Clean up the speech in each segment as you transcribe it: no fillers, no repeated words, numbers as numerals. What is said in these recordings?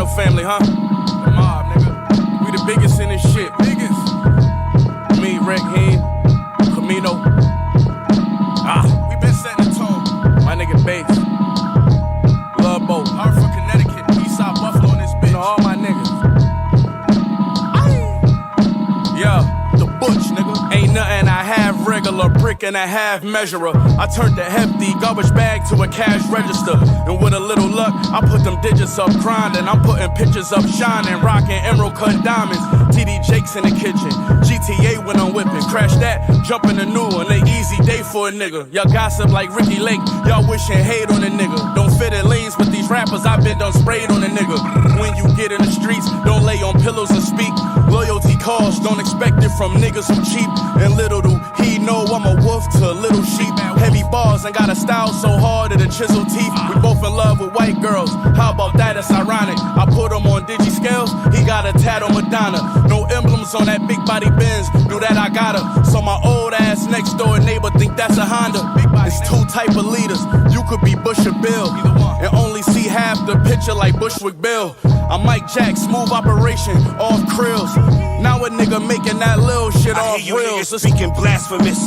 Camino family, huh? The mob, nigga. We the biggest in this shit. Biggest. Me, Rick, Heen, Camino. We been setting the tone. My nigga Bates. Love Boat. Hartford, Connecticut. Eastside Buffalo in this bitch. You know, all my niggas. Yeah, the butch, nigga. Ain't nothing I have regular, brick and a half measurer. I turned the hefty garbage bag to a cash register. And with a little luck, I put them digits up grinding. I'm putting pictures up shining, rocking emerald cut diamonds. TD Jake's in the kitchen, GTA when I'm whipping. Crash that, jump in the new one, an easy day for a nigga. Y'all gossip like Ricky Lake, y'all wishing hate on a nigga. Don't fit in lanes, but these rappers I been done sprayed on a nigga. When you get in the streets, don't lay on pillows and speak. Loyalty calls, don't expect it from niggas who cheap. And little do he know I'm a wolf to a little sheep. Heavy bars and got a style so hard that a chisel teeth. We both in love with white girls, how about that? It's ironic. I put him on digi scales, he got a tat on Madonna. No emblems on that big body Benz, knew that I got her. So my old ass next door neighbor think that's a Honda. It's two type of leaders, you could be Bush or Bill, and only see half the picture like Bushwick Bill. I'm Mike Jack, smooth operation, off krills. Now a nigga making that little shit off reels. Speaking blasphemous,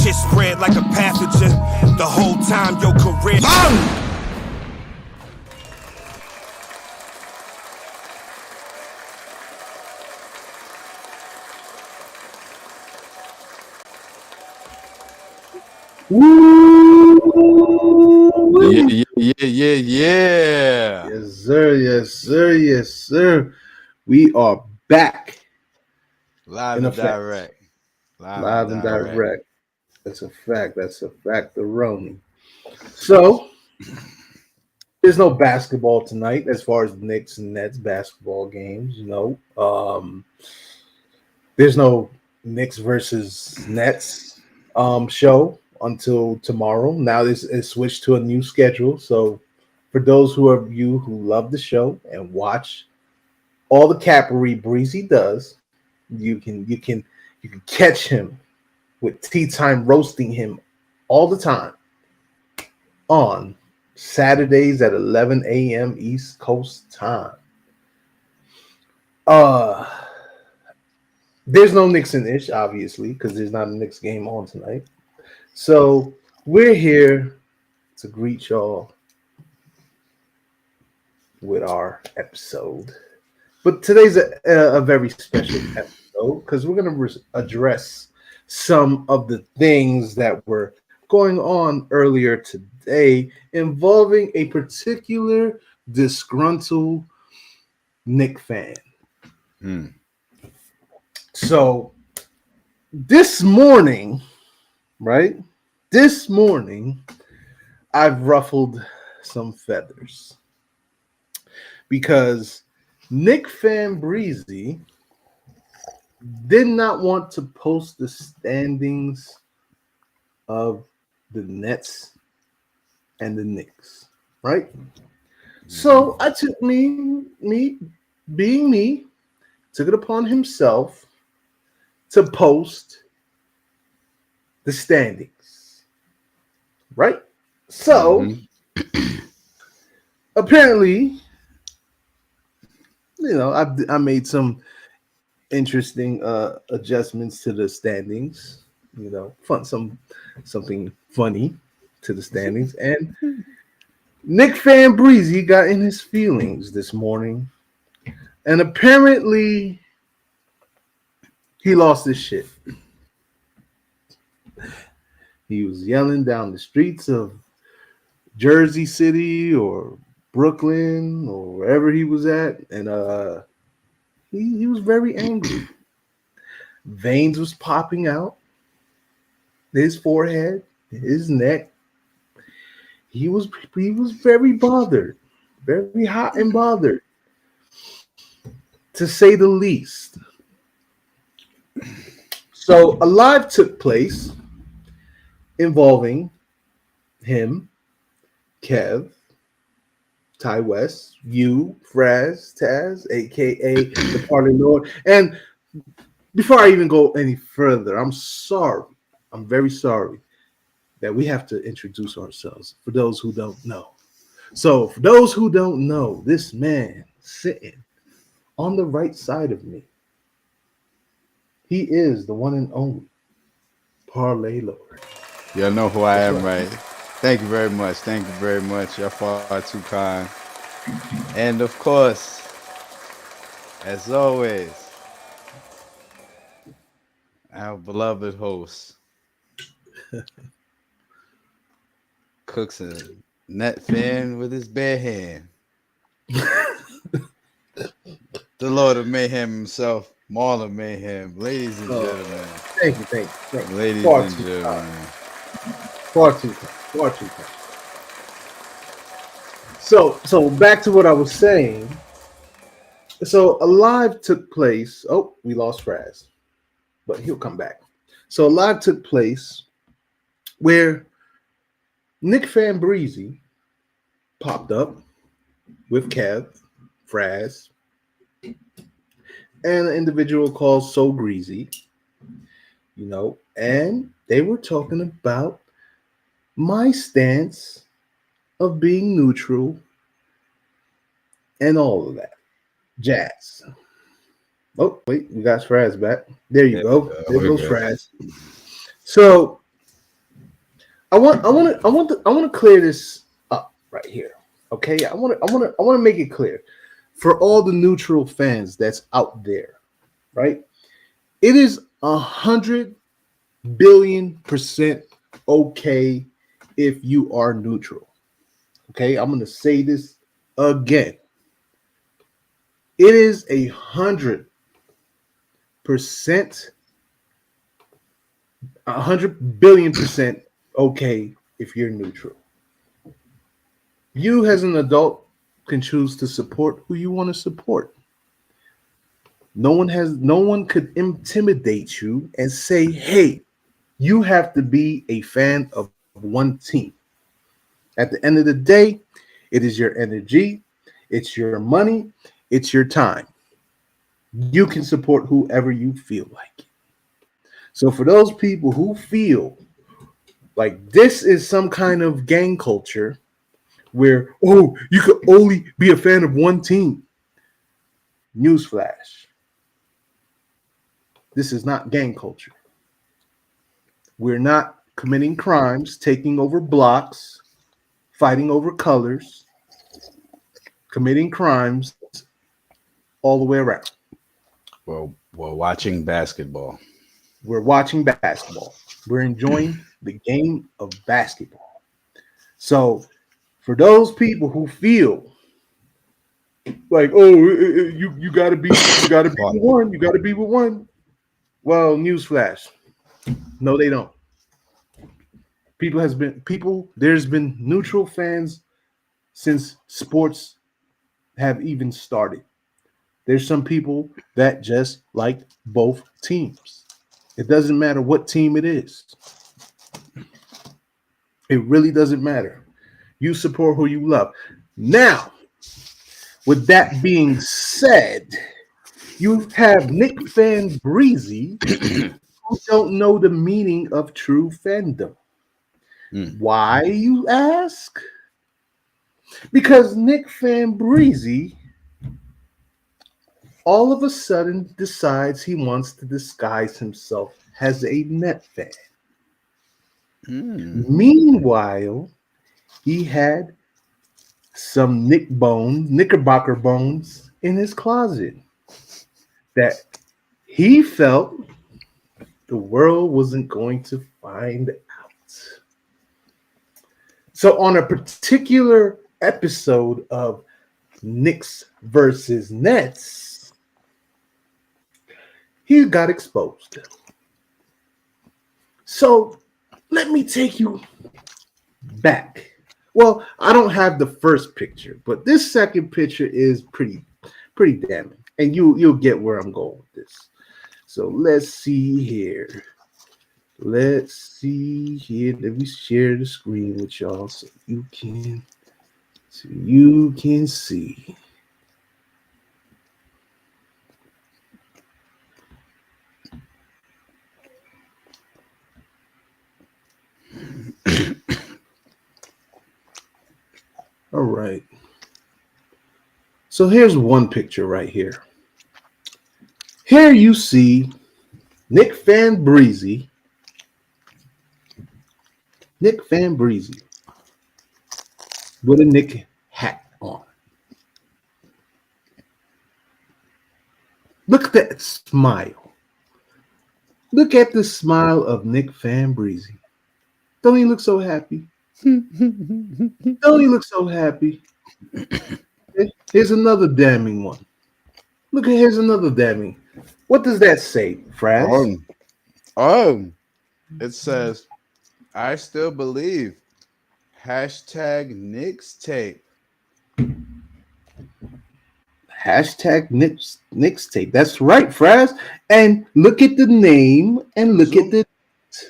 shit spread like a pathogen. The whole time your career. Yeah. Yes, sir. We are back. Live and direct. Live and direct. That's a fact. The Roni. So, there's no basketball tonight as far as the Knicks and Nets basketball games, you know. There's no Knicks versus Nets show until tomorrow. Now this is switched to a new schedule. So for those of you who love the show and watch all the capery Breezy does, you can catch him with tea time roasting him all the time on Saturdays at 11 a.m. East Coast time. There's no Knicks and Ish, obviously, because there's not a Knicks game on tonight. So we're here to greet y'all with our episode. But today's a very special episode because we're going to address some of the things that were going on earlier today involving a particular disgruntled Knicks fan. So this morning, I've ruffled some feathers because Knicks fan Breezy did not want to post the standings of the Nets and the Knicks, right? So I took took it upon himself to post the standings, right? So apparently, you know, I made some interesting adjustments to the standings, you know, something funny to the standings, and Knicks fan Breezy got in his feelings this morning, and apparently he lost his shit. He was yelling down the streets of Jersey City or Brooklyn or wherever he was at, and he was very angry. Veins was popping out his forehead, his neck. He was very bothered, very hot and bothered, to say the least. So a live took place involving him, Kev, Ty West, you, Fraz, Taz, aka the Party Lord. And before I even go any further, I'm very sorry that we have to introduce ourselves for those who don't know. So for those who don't know, this man sitting on the right side of me. He is the one and only Parlay Lord. Y'all know who I That's am, right. right? Thank you very much. Thank you very much. Y'all far too kind. And of course, as always, our beloved host cooks a net fan with his bare hand. The Lord of Mayhem himself, Marlon Mayhem. Ladies and Oh, gentlemen. thank you. Ladies Far and too kind. gentlemen. Far too kind. Far too kind. So back to what I was saying. So a live took place. Oh, we lost Fraz, but he'll come back. So a live took place where Nick Fan Breezy popped up with Kev, Fraz, and an individual called So Greasy, and they were talking about my stance of being neutral and all of that jazz. Oh, wait, we got Fraz back. There you go. There We're goes good. Fraz. So I want to clear this up right here. Okay, I want to make it clear for all the neutral fans that's out there, right? It is 100 billion% okay if you are neutral. Okay, I'm gonna say this again. It is 100%, 100 billion% okay if you're neutral. You as an adult can choose to support who you want to support. No one could intimidate you and say, "Hey, you have to be a fan of one team." At the end of the day, it is your energy, it's your money, it's your time. You can support whoever you feel like. So for those people who feel like this is some kind of gang culture where, oh, you could only be a fan of one team. Newsflash. This is not gang culture. We're not committing crimes, taking over blocks, fighting over colors, committing crimes all the way around. Well, we're watching basketball. We're watching basketball. We're enjoying the game of basketball. So, for those people who feel like, oh, you gotta be with one, you gotta be with one. Well, newsflash, no, they don't. There's been neutral fans since sports have even started. There's some people that just like both teams. It doesn't matter what team it is. It really doesn't matter. You support who you love. Now, with that being said, you have Nick Fan Breezy who don't know the meaning of true fandom. Mm. Why, you ask? Because Nick Fan Breezy all of a sudden decides he wants to disguise himself as a net fan. Mm. Meanwhile, he had some Knickerbocker bones in his closet that he felt the world wasn't going to find out. So, on a particular episode of Knicks versus Nets, he got exposed. So, let me take you back. Well, I don't have the first picture, but this second picture is pretty damning, and you'll get where I'm going with this. So let's see here. Let me share the screen with y'all so you can see. All right. So here's one picture right here. Here you see Nick Fan Breezy. Nick Fan Breezy with a Nick hat on. Look at that smile. Look at the smile of Nick Fan Breezy. Don't he look so happy? Don't he look so happy? Here's another damning one. Look at here's another damning. What does that say, Fraz? Oh, oh, it says, I still believe. Hashtag Knicks tape. Hashtag Nick's tape. That's right, Fraz. And look at the name and look at Zoom, the.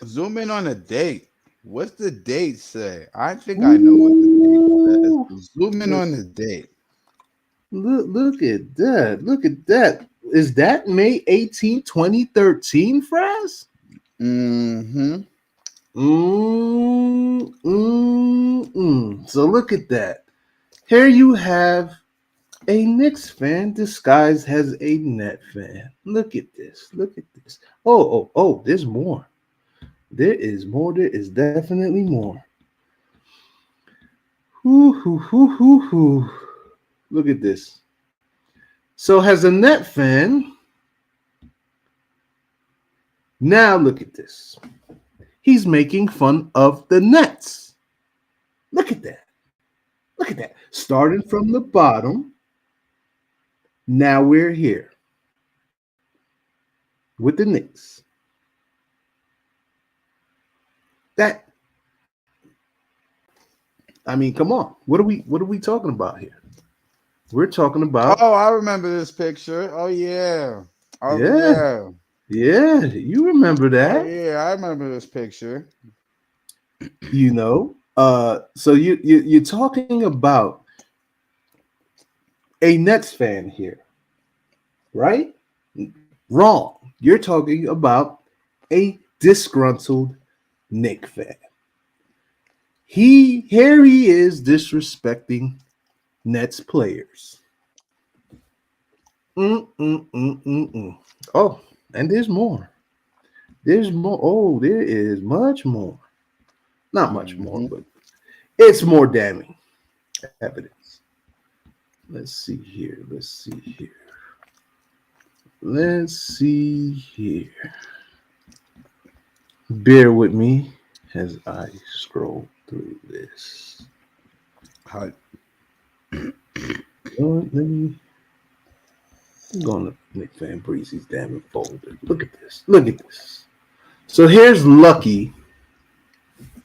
zoom in on the date. What's the date say? I think I know what the Ooh, date says. Zoom in on the date. look at that. Look at that. Is that May 18, 2013, Fraz? Mm-hmm. So look at that. Here you have a Knicks fan disguised as a Net fan. Look at this. Look at this. Oh, there's more. There is more. There is definitely more. Hoo. Look at this. So, as a Net fan, now look at this. He's making fun of the Nets. Look at that. Look at that. Starting from the bottom, now we're here with the Knicks. That, I mean, come on. What are we talking about here? We're talking about, Oh, I remember this picture. Oh yeah. Oh yeah, yeah. yeah. You remember Oh that? yeah. I remember this picture. So you're talking about a Nets fan here, right? Wrong. You're talking about a disgruntled Knick fan. He is disrespecting Nets players. Oh, and there's more. There's more. Oh, there is much more. Not much more, Mm-hmm. but it's more damning evidence. Let's see here. Let's see here. Let's see here. Bear with me as I scroll through this. How, Let me go on to Nick Van Breezy's damn folder. Look at this. Look at this. So here's Lucky.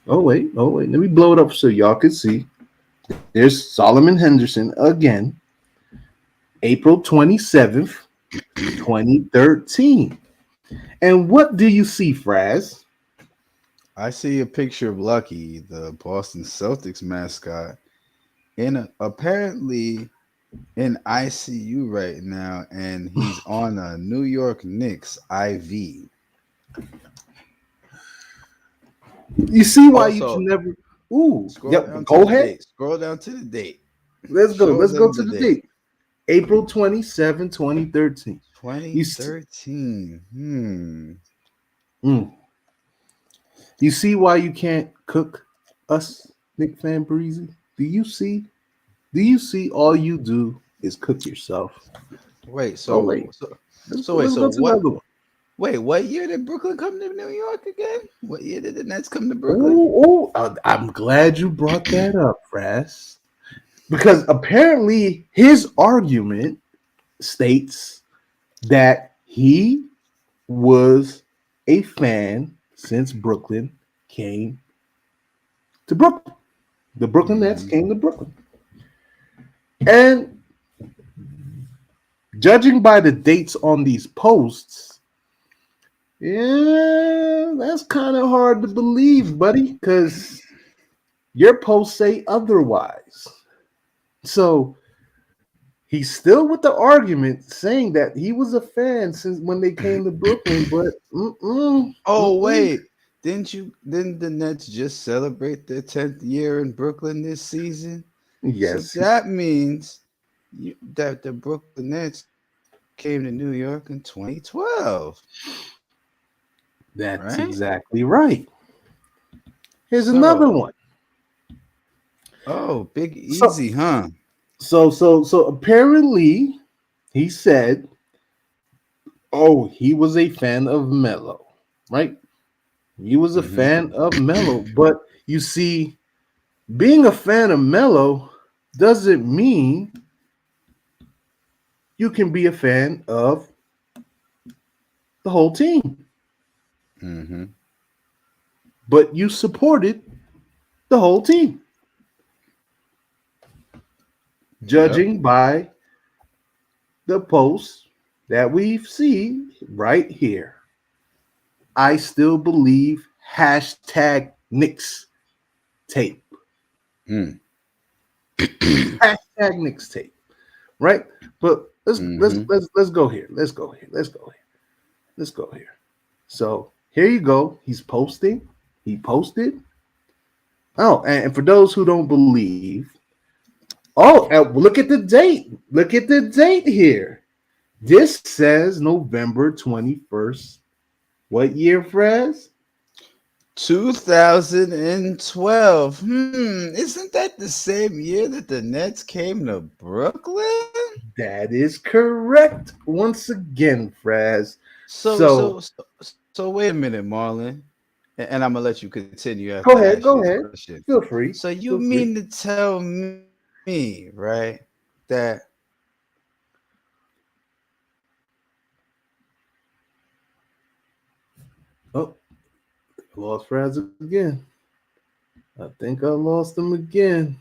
Oh wait. Let me blow it up so y'all can see. There's Solomon Henderson again. April 27th, 2013. And what do you see, Fraz? I see a picture of Lucky, the Boston Celtics mascot, apparently in ICU right now, and he's on a New York Knicks IV. You see why you Also, should never. Ooh, scroll yep. down to Go the ahead. date. Scroll down to the date. Let's go. Show Let's go them to the the date. date. April 27, 2013. You see, 2013. mm. You see why you can't cook us, Nick Fan Breezy? Do you see? Do you see all you do is cook yourself? Wait, Oh wait. Let's so go to what? another one. Wait, what year did Brooklyn come to New York again? What year did the Nets come to Brooklyn? I'm glad you brought that up, Fraz. Because apparently his argument states that he was a fan since Brooklyn came to Brooklyn. The Brooklyn Nets Mhm. came to Brooklyn. And judging by the dates on these posts, yeah, that's kind of hard to believe, buddy, because your posts say otherwise. So he's still with the argument saying that he was a fan since when they came to Brooklyn, but Oh wait, didn't the Nets just celebrate their 10th year in Brooklyn this season? So yes, that means that the Brooklyn Nets came to New York in 2012, That's right? exactly right. Here's another So, one. oh, Big So Easy, huh? so apparently he said, oh, he was a fan of Melo, right? He was a Mm-hmm. fan of Melo, but you see, being a fan of Melo doesn't mean you can be a fan of the whole team, Mm-hmm. but you supported the whole team, Yep. judging by the posts that we see right here. I still believe hashtag Knicks tape. Mm. Hashtag Knicks tape. Right? But Mm-hmm. let's go here. Let's go here. Let's go here. Let's go here. So here you go. He's posting. He posted. Oh, and for those who don't believe, oh, look at the date. Look at the date here. This says November 21st. What year, Frez? 2012. Isn't that the same year that the Nets came to Brooklyn? That is correct. Once again, Fraz. So, So so, so, so wait a minute, Marlon. And I'm gonna let you continue after go I ahead. ask you Go this ahead. question. Feel free. So you Feel free. mean to tell me, right, that Oh, lost Fraz again. I think I lost him again.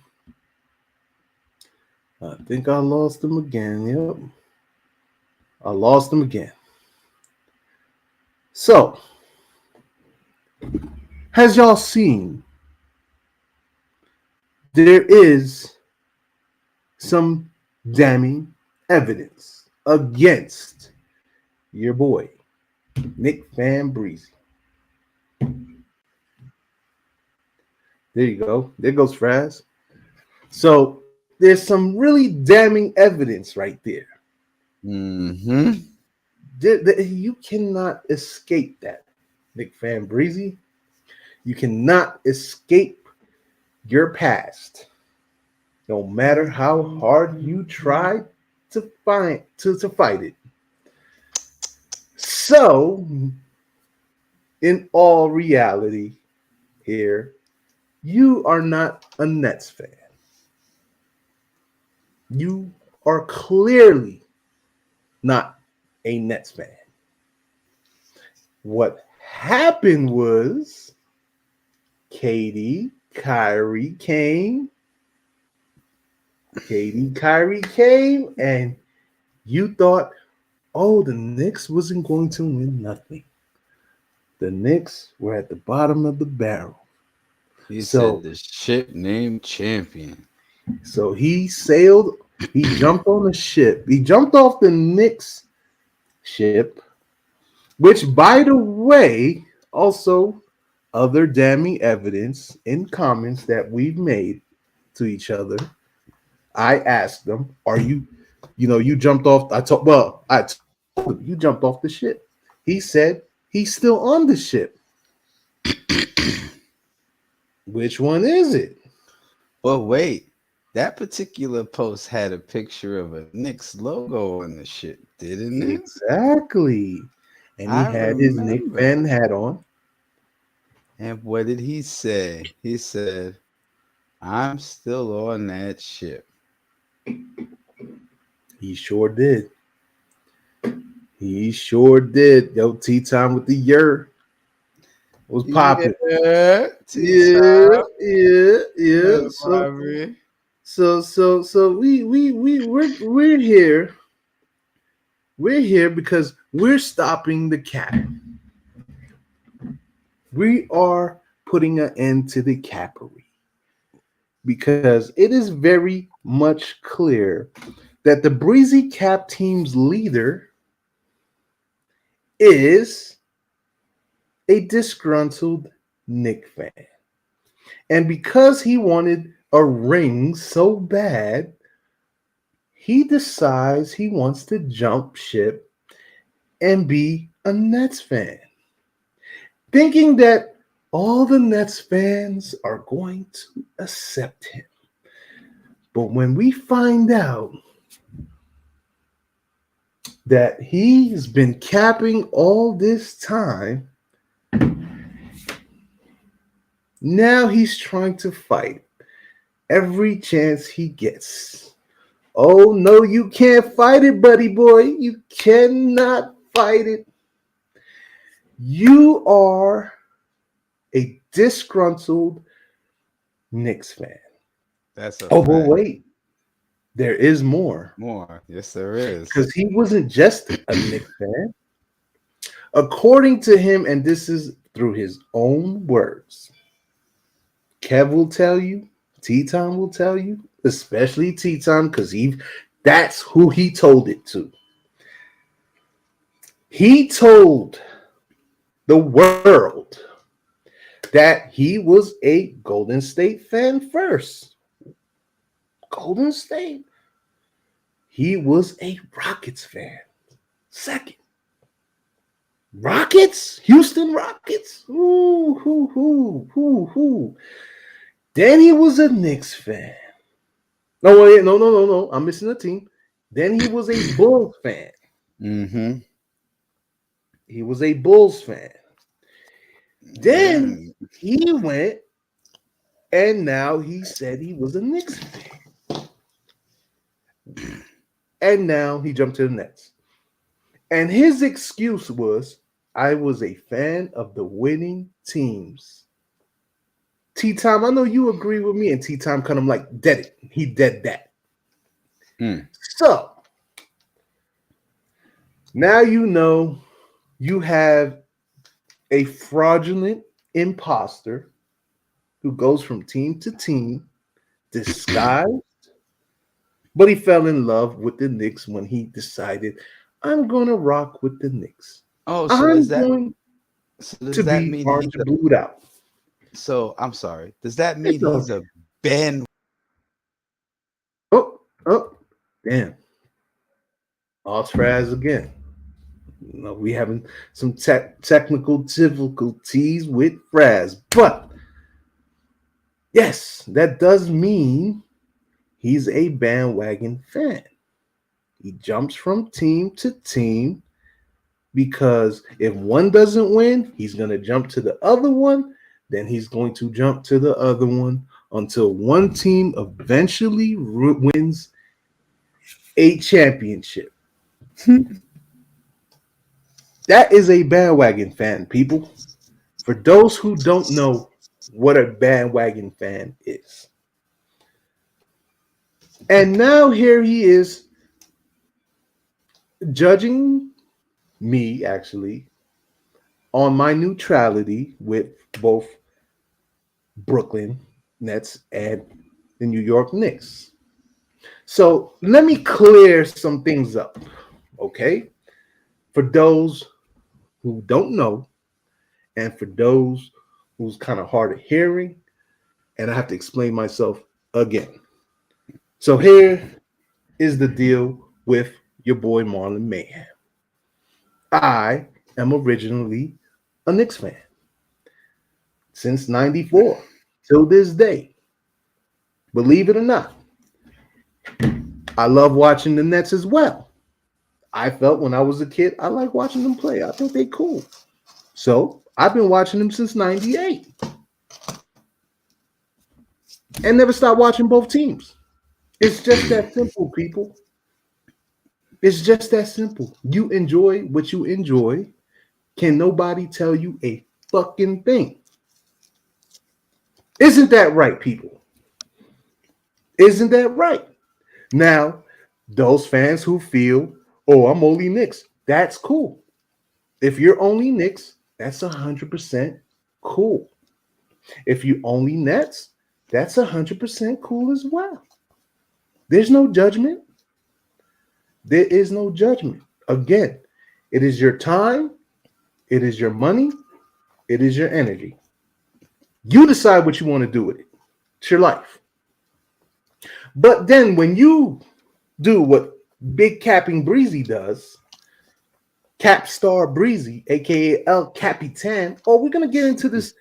I think I lost him again. Yep. I lost him again. So, as y'all seen, there is some damning evidence against your boy, Nick Van Breezy. There you go. There goes Fraz. So there's some really damning evidence right there. mm-hmm. You cannot escape that, Nick Van Breezy. You cannot escape your past, no matter how hard you try to fight it. So, in all reality, here, you are not a Nets fan. You are clearly not a Nets fan. What happened was Katie, Kyrie came. Katie, Kyrie came, and you thought, oh, the Knicks wasn't going to win nothing. The Knicks were at the bottom of the barrel. He said So, the ship named champion. so he sailed, he jumped on the ship. He jumped off the Knicks ship, which, by the way, also other damning evidence in comments that we've made to each other. I asked them, "Are you, you jumped off?" I told him you jumped off the ship. He said he's still on the ship. Which one is it? But wait, that particular post had a picture of a Knicks logo on the ship, didn't it? Exactly. And he I had his Nick remember. Fan hat on. And what did he say? He said, I'm still on that ship. He sure did. He sure did. Yo, tea time with the yer was popping. Yeah, tea Yeah, time. yeah, yeah. Little So Bobby. we're here. We're here because we're stopping the cap. We are putting an end to the cappery because it is very much clear that the Breezy Cap team's leader is a disgruntled Knick fan. And because he wanted a ring so bad, he decides he wants to jump ship and be a Nets fan, thinking that all the Nets fans are going to accept him. But when we find out that he's been capping all this time, now he's trying to fight every chance he gets. Oh, no, you can't fight it, buddy boy. You cannot fight it. You are a disgruntled Knicks fan. That's a Oh, but fact. wait, there is more. More. Yes, there is. Because he wasn't just a Knicks fan. According to him, and this is through his own words, Kev will tell you, T-Time will tell you, especially T-Time, because that's who he told it to. He told the world that he was a Golden State fan first. Golden State. He was a Rockets fan second. Rockets? Houston Rockets? Ooh. Then he was a Knicks fan. No, wait, no. I'm missing a team. Then he was a Bulls fan. Mm-hmm. He was a Bulls fan. Then he went and now he said he was a Knicks fan. And now he jumped to the Nets. And his excuse was, I was a fan of the winning teams. T-Time, I know you agree with me, and T-Time kind of like dead it. He dead that. So, now you know you have a fraudulent imposter who goes from team to team, disguised, but he fell in love with the Knicks when he decided, I'm going to rock with the Knicks. Oh, so I'm does that going to that be mean orange blued out. So I'm sorry. Does that mean It's he's a band? Oh, damn. Lost Fraz again. We having some technical difficulties with Fraz. But yes, that does mean he's a bandwagon fan. He jumps from team to team because if one doesn't win, he's going to jump to the other one. Then he's going to jump to the other one until one team eventually wins a championship. That is a bandwagon fan, people. For those who don't know what a bandwagon fan is. And now here he is judging me, actually, on my neutrality with both Brooklyn Nets and the New York Knicks. So let me clear some things up, okay? For those who don't know, and for those who's kind of hard of hearing, and I have to explain myself again. So here is the deal with your boy Marlon Mayhem. I am originally a Knicks fan since 94 till this day. Believe it or not, I love watching the Nets as well. I felt when I was a kid, I like watching them play. I think they cool. So I've been watching them since 98 and never stopped watching both teams. It's just that simple, people. It's just that simple. You enjoy what you enjoy. Can nobody tell you a fucking thing? Isn't that right, people? Isn't that right? Now, those fans who feel, oh, I'm only Knicks, that's cool. If you're only Knicks, that's 100% cool. If you only Nets, that's 100% cool as well. There's no judgment. There is no judgment. Again, it is your time, it is your money, it is your energy. You decide what you want to do with it. It's your life. But then when you do what big capping Breezy does, Cap Star Breezy, aka El Capitan. Oh, we're gonna get into the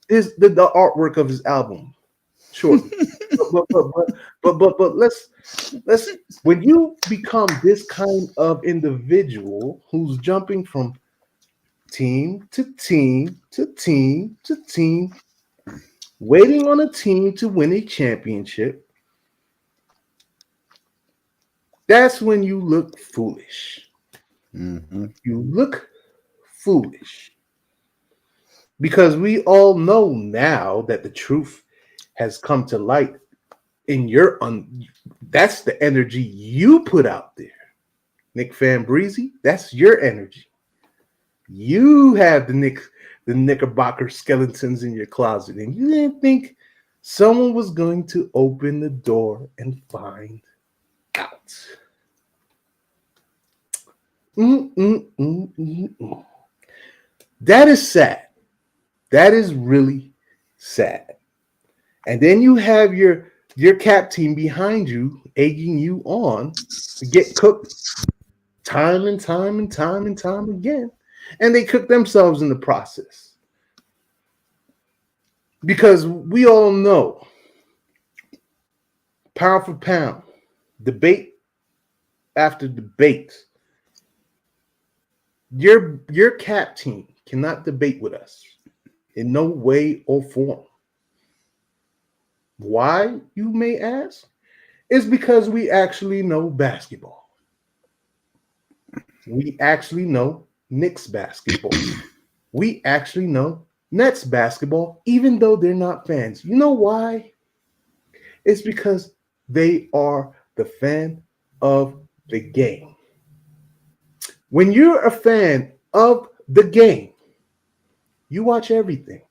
artwork of his album shortly. But let's when you become this kind of individual who's jumping from team to team to team to team, waiting on a team to win a championship, that's when you look foolish. Mm-hmm. You look foolish. Because we all know now that the truth has come to light in that's the energy you put out there. Nick Fan Breezy, that's your energy. You have the Knickerbocker skeletons in your closet, and you didn't think someone was going to open the door and find out. That is sad. That is really sad. And then you have your cap team behind you, egging you on to get cooked time and time and time and time again. And they cook themselves in the process. Because we all know, pound for pound, debate after debate, your cap team cannot debate with us in no way or form. Why, you may ask? It's because we actually know basketball. We actually know Knicks basketball. We actually know Nets basketball, even though they're not fans. You know why? It's because they are the fan of the game. When you're a fan of the game, you watch everything,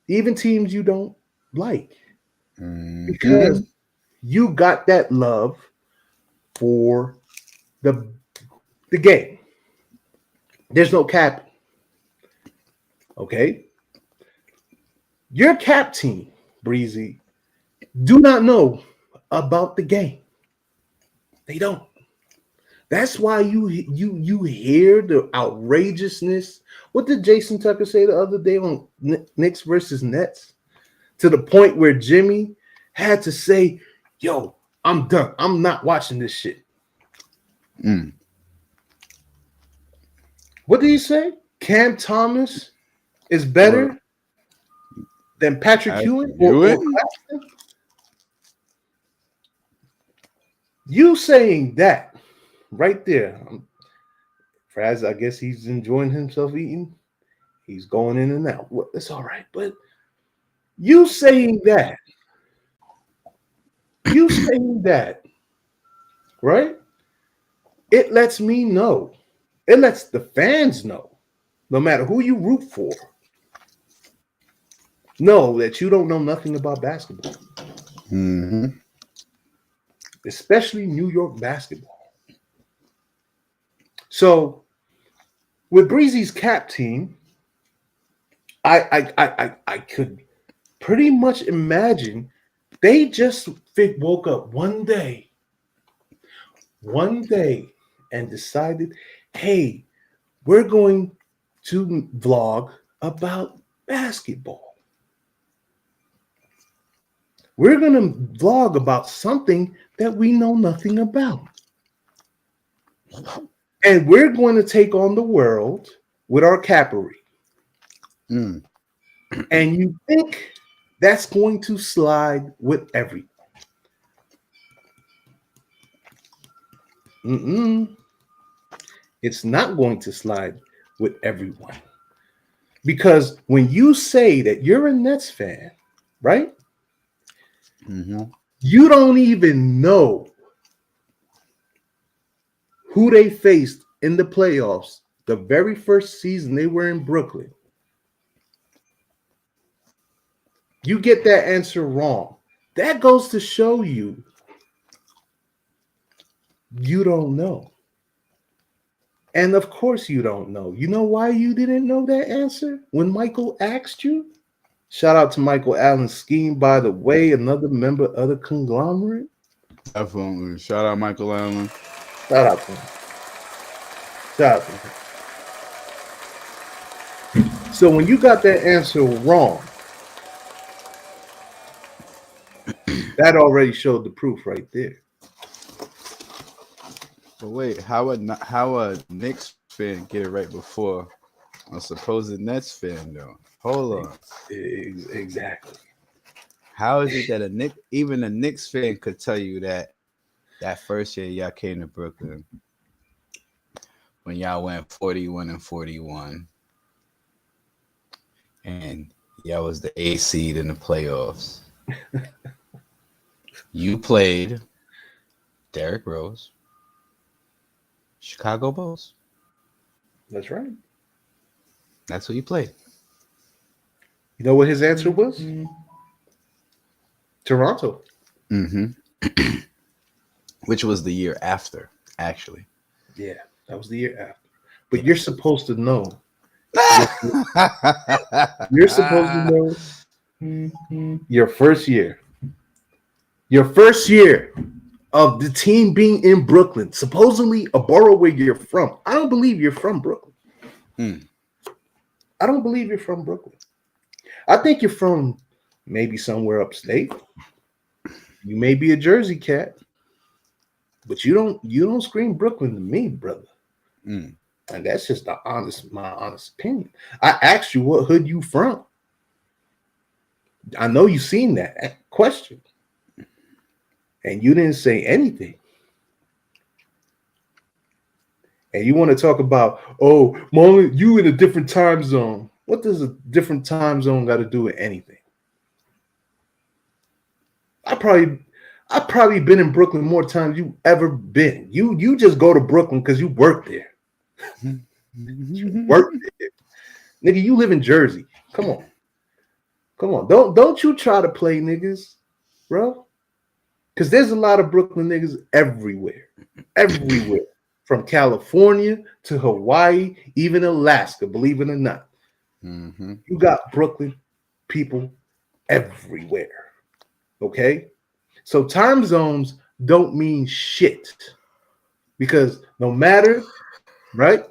even teams you don't like, because you got that love for the game. There's no cap. Okay? Your cap team, Breezy, do not know about the game. They don't. That's why you hear the outrageousness. What did Jason Tucker say the other day on Knicks versus Nets? To the point where Jimmy had to say, "Yo, I'm done. I'm not watching this shit." What did he say? Cam Thomas is better than Patrick Ewing or Claxton? You saying that right there. Fraz, I guess he's enjoying himself eating. He's going in and out. Well, it's all right. But you saying that, right? It lets me know. It lets the fans know, no matter who you root for, know that you don't know nothing about basketball. Especially New York basketball. So with Breezy's cap team, I could pretty much imagine they just woke up one day and decided, hey, we're going to vlog about basketball. We're going to vlog about something that we know nothing about. And we're going to take on the world with our capery. And you think that's going to slide with everyone. It's not going to slide with everyone. Because when you say that you're a Nets fan, right? You don't even know who they faced in the playoffs the very first season they were in Brooklyn. You get that answer wrong. That goes to show you don't know. And of course you don't know. You know why you didn't know that answer when Michael asked you? Shout out to Michael Allen Scheme, by the way, another member of the Conglomerate. Definitely. Shout out Michael Allen. Shout out to him. Shout out to him. So when you got that answer wrong, that already showed the proof right there. But wait, how a Knicks fan get it right before a supposed Nets fan though? Hold on. Exactly. How is it that even a Knicks fan could tell you that first year y'all came to Brooklyn when y'all went 41-41 and y'all was the A seed in the playoffs. You played Derrick Rose, Chicago Bulls. That's right. That's who you played. You know what his answer was? Toronto. Mm-hmm. Which was the year after, actually. Yeah, that was the year after. But you're supposed to know. You're supposed to know your first year. Your first year of the team being in Brooklyn, supposedly a borough where you're from. I don't believe you're from Brooklyn. I don't believe you're from Brooklyn. I think you're from maybe somewhere upstate. You may be a Jersey cat, but you don't scream Brooklyn to me, brother. And that's just my honest opinion. I asked you what hood you from. I know you seen that question, and you didn't say anything. And you want to talk about, oh, Marlon, you in a different time zone. What does a different time zone got to do with anything? I probably been in Brooklyn more times you ever been. You just go to Brooklyn because you work there. You work there. Nigga, you live in Jersey. Come on. Don't you try to play niggas, bro. Because there's a lot of Brooklyn niggas everywhere. Everywhere. From California to Hawaii, even Alaska, believe it or not. Mm-hmm. You got Brooklyn people everywhere. Okay? So time zones don't mean shit. Because no matter, right?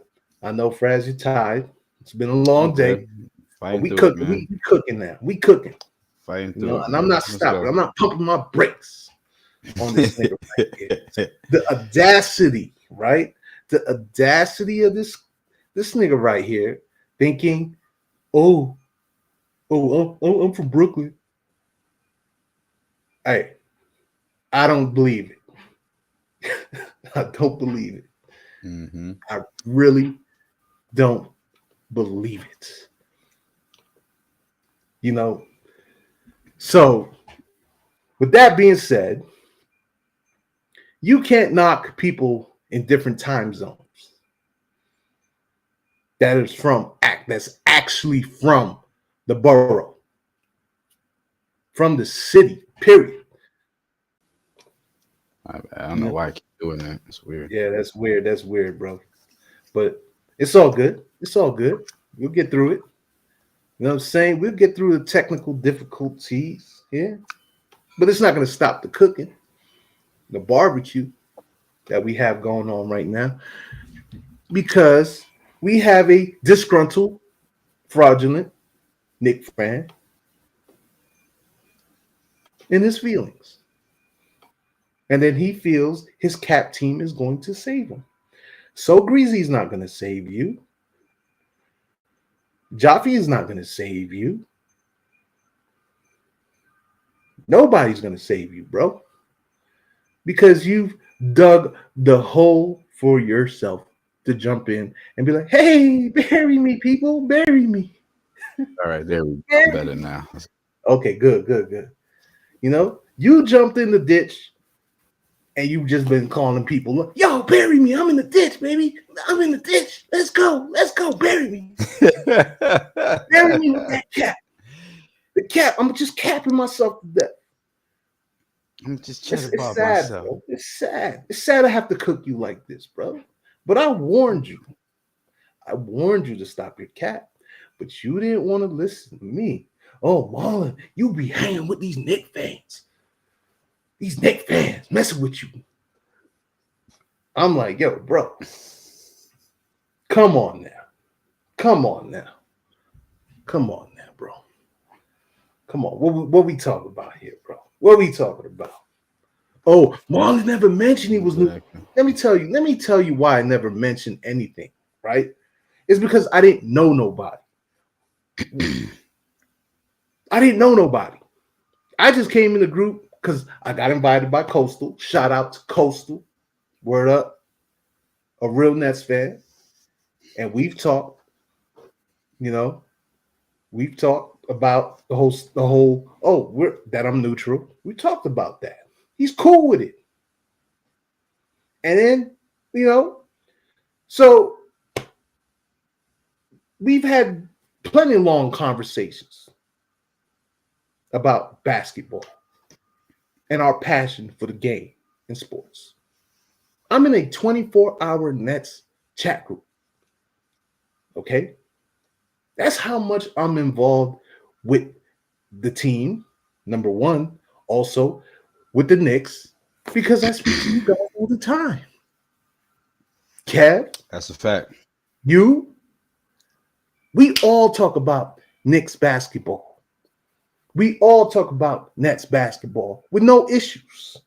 I know, Fraz, you're tired. It's been a long day. But we cooking now. We cooking. Fighting through it, and I'm not stopping. I'm not pumping my brakes on this nigga right here. The audacity, right? The audacity of this nigga right here thinking, I'm from Brooklyn. Hey, I don't believe it. I don't believe it. Mm-hmm. I really don't believe it. You know, so with that being said, you can't knock people in different time zones that's actually from the borough, from the city, period. I don't know why I keep doing that. It's weird. Yeah, that's weird. That's weird, bro. But it's all good. It's all good. We'll get through it. You know what I'm saying? We'll get through the technical difficulties. Yeah. But it's not going to stop the cooking, the barbecue that we have going on right now, because we have a disgruntled, fraudulent Nick fan in his feelings. And then he feels his cap team is going to save him. So Breezy's not going to save you. Jaffe is not going to save you. Nobody's going to save you, bro. Because you've dug the hole for yourself to jump in and be like, hey, bury me, people, bury me. All right, there we go. Better now. Okay, good. You know, you jumped in the ditch and you've just been calling people, yo, bury me. I'm in the ditch, baby. I'm in the ditch. Let's go, bury me. Bury me with that cap. The cap, I'm just capping myself to death. I'm just chatting about sad, myself. Bro. It's sad. It's sad to have to cook you like this, bro. But I warned you. I warned you to stop your cap. But you didn't want to listen to me. Oh, Marlon, you be hanging with these Knicks fans. These Knicks fans messing with you. I'm like, yo, bro, come on now. Come on now. Come on now, bro. Come on. What we talking about here, bro? What we talking about? Oh, Marlon never mentioned he was new. Let me tell you why I never mentioned anything, right? It's because I didn't know nobody. I didn't know nobody. I just came in the group because I got invited by Coastal. Shout out to Coastal. Word up. A real Nets fan. And we've talked, we've talked about the whole, that I'm neutral. We talked about that. He's cool with it. And then, so we've had plenty of long conversations about basketball and our passion for the game and sports. I'm in a 24-hour Nets chat group. Okay? That's how much I'm involved with the team, number one. Also with the Knicks, because I speak to you guys all the time. Kev? That's a fact. We all talk about Knicks basketball. We all talk about Nets basketball with no issues.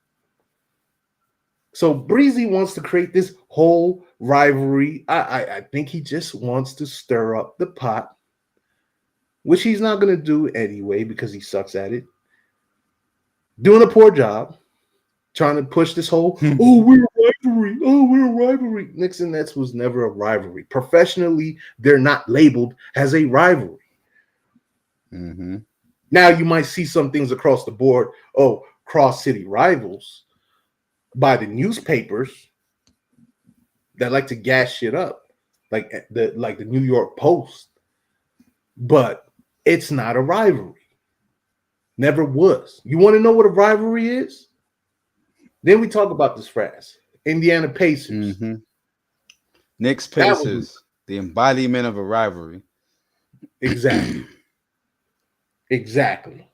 So Breezy wants to create this whole rivalry. I think he just wants to stir up the pot, which he's not going to do anyway because he sucks at it. Doing a poor job, trying to push this whole, we're a rivalry. Knicks and Nets was never a rivalry. Professionally, they're not labeled as a rivalry. Mm-hmm. Now you might see some things across the board. Oh, cross-city rivals by the newspapers that like to gas shit up, like the New York Post. But it's not a rivalry. Never was. You want to know what a rivalry is? Then we talk about this phrase. Indiana Pacers. Mm-hmm. Knicks Pacers, the embodiment of a rivalry. Exactly. Exactly.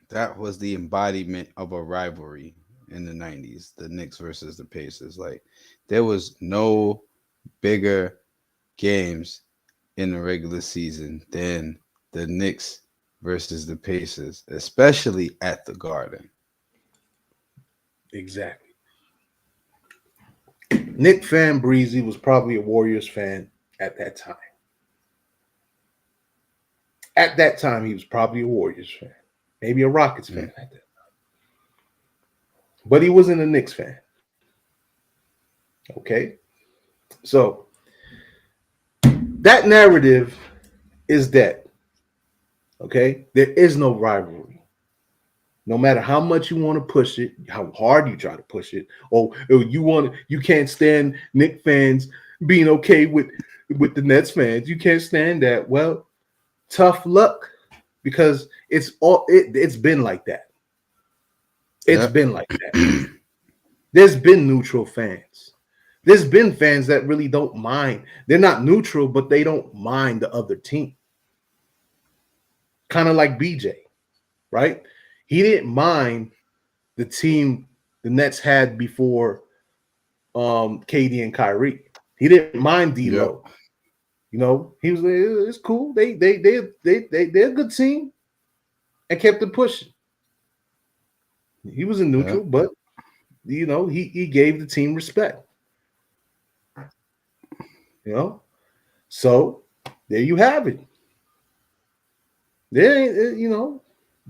That was the embodiment of a rivalry in the 90s, the Knicks versus the Pacers. Like, there was no bigger games in the regular season than the Knicks versus the Pacers, especially at the Garden. Exactly. Nick fan Breezy was probably a Warriors fan at that time. At that time, he was probably a Warriors fan, maybe a Rockets fan at that time. But he wasn't a Knicks fan. Okay? So, that narrative is dead. Okay? There is no rivalry. No matter how much you want to push it, how hard you try to push it, or you can't stand Knicks fans being okay with the Nets fans. You can't stand that. Well, tough luck, because it's been like that. It's been like that. There's been neutral fans. There's been fans that really don't mind. They're not neutral, but they don't mind the other team. Kind of like BJ, right? He didn't mind the team the Nets had before KD and Kyrie. He didn't mind D'Lo. Yep. He was like, it's cool. They're a good team, and kept it pushing. He was in neutral, but he gave the team respect. So there you have it.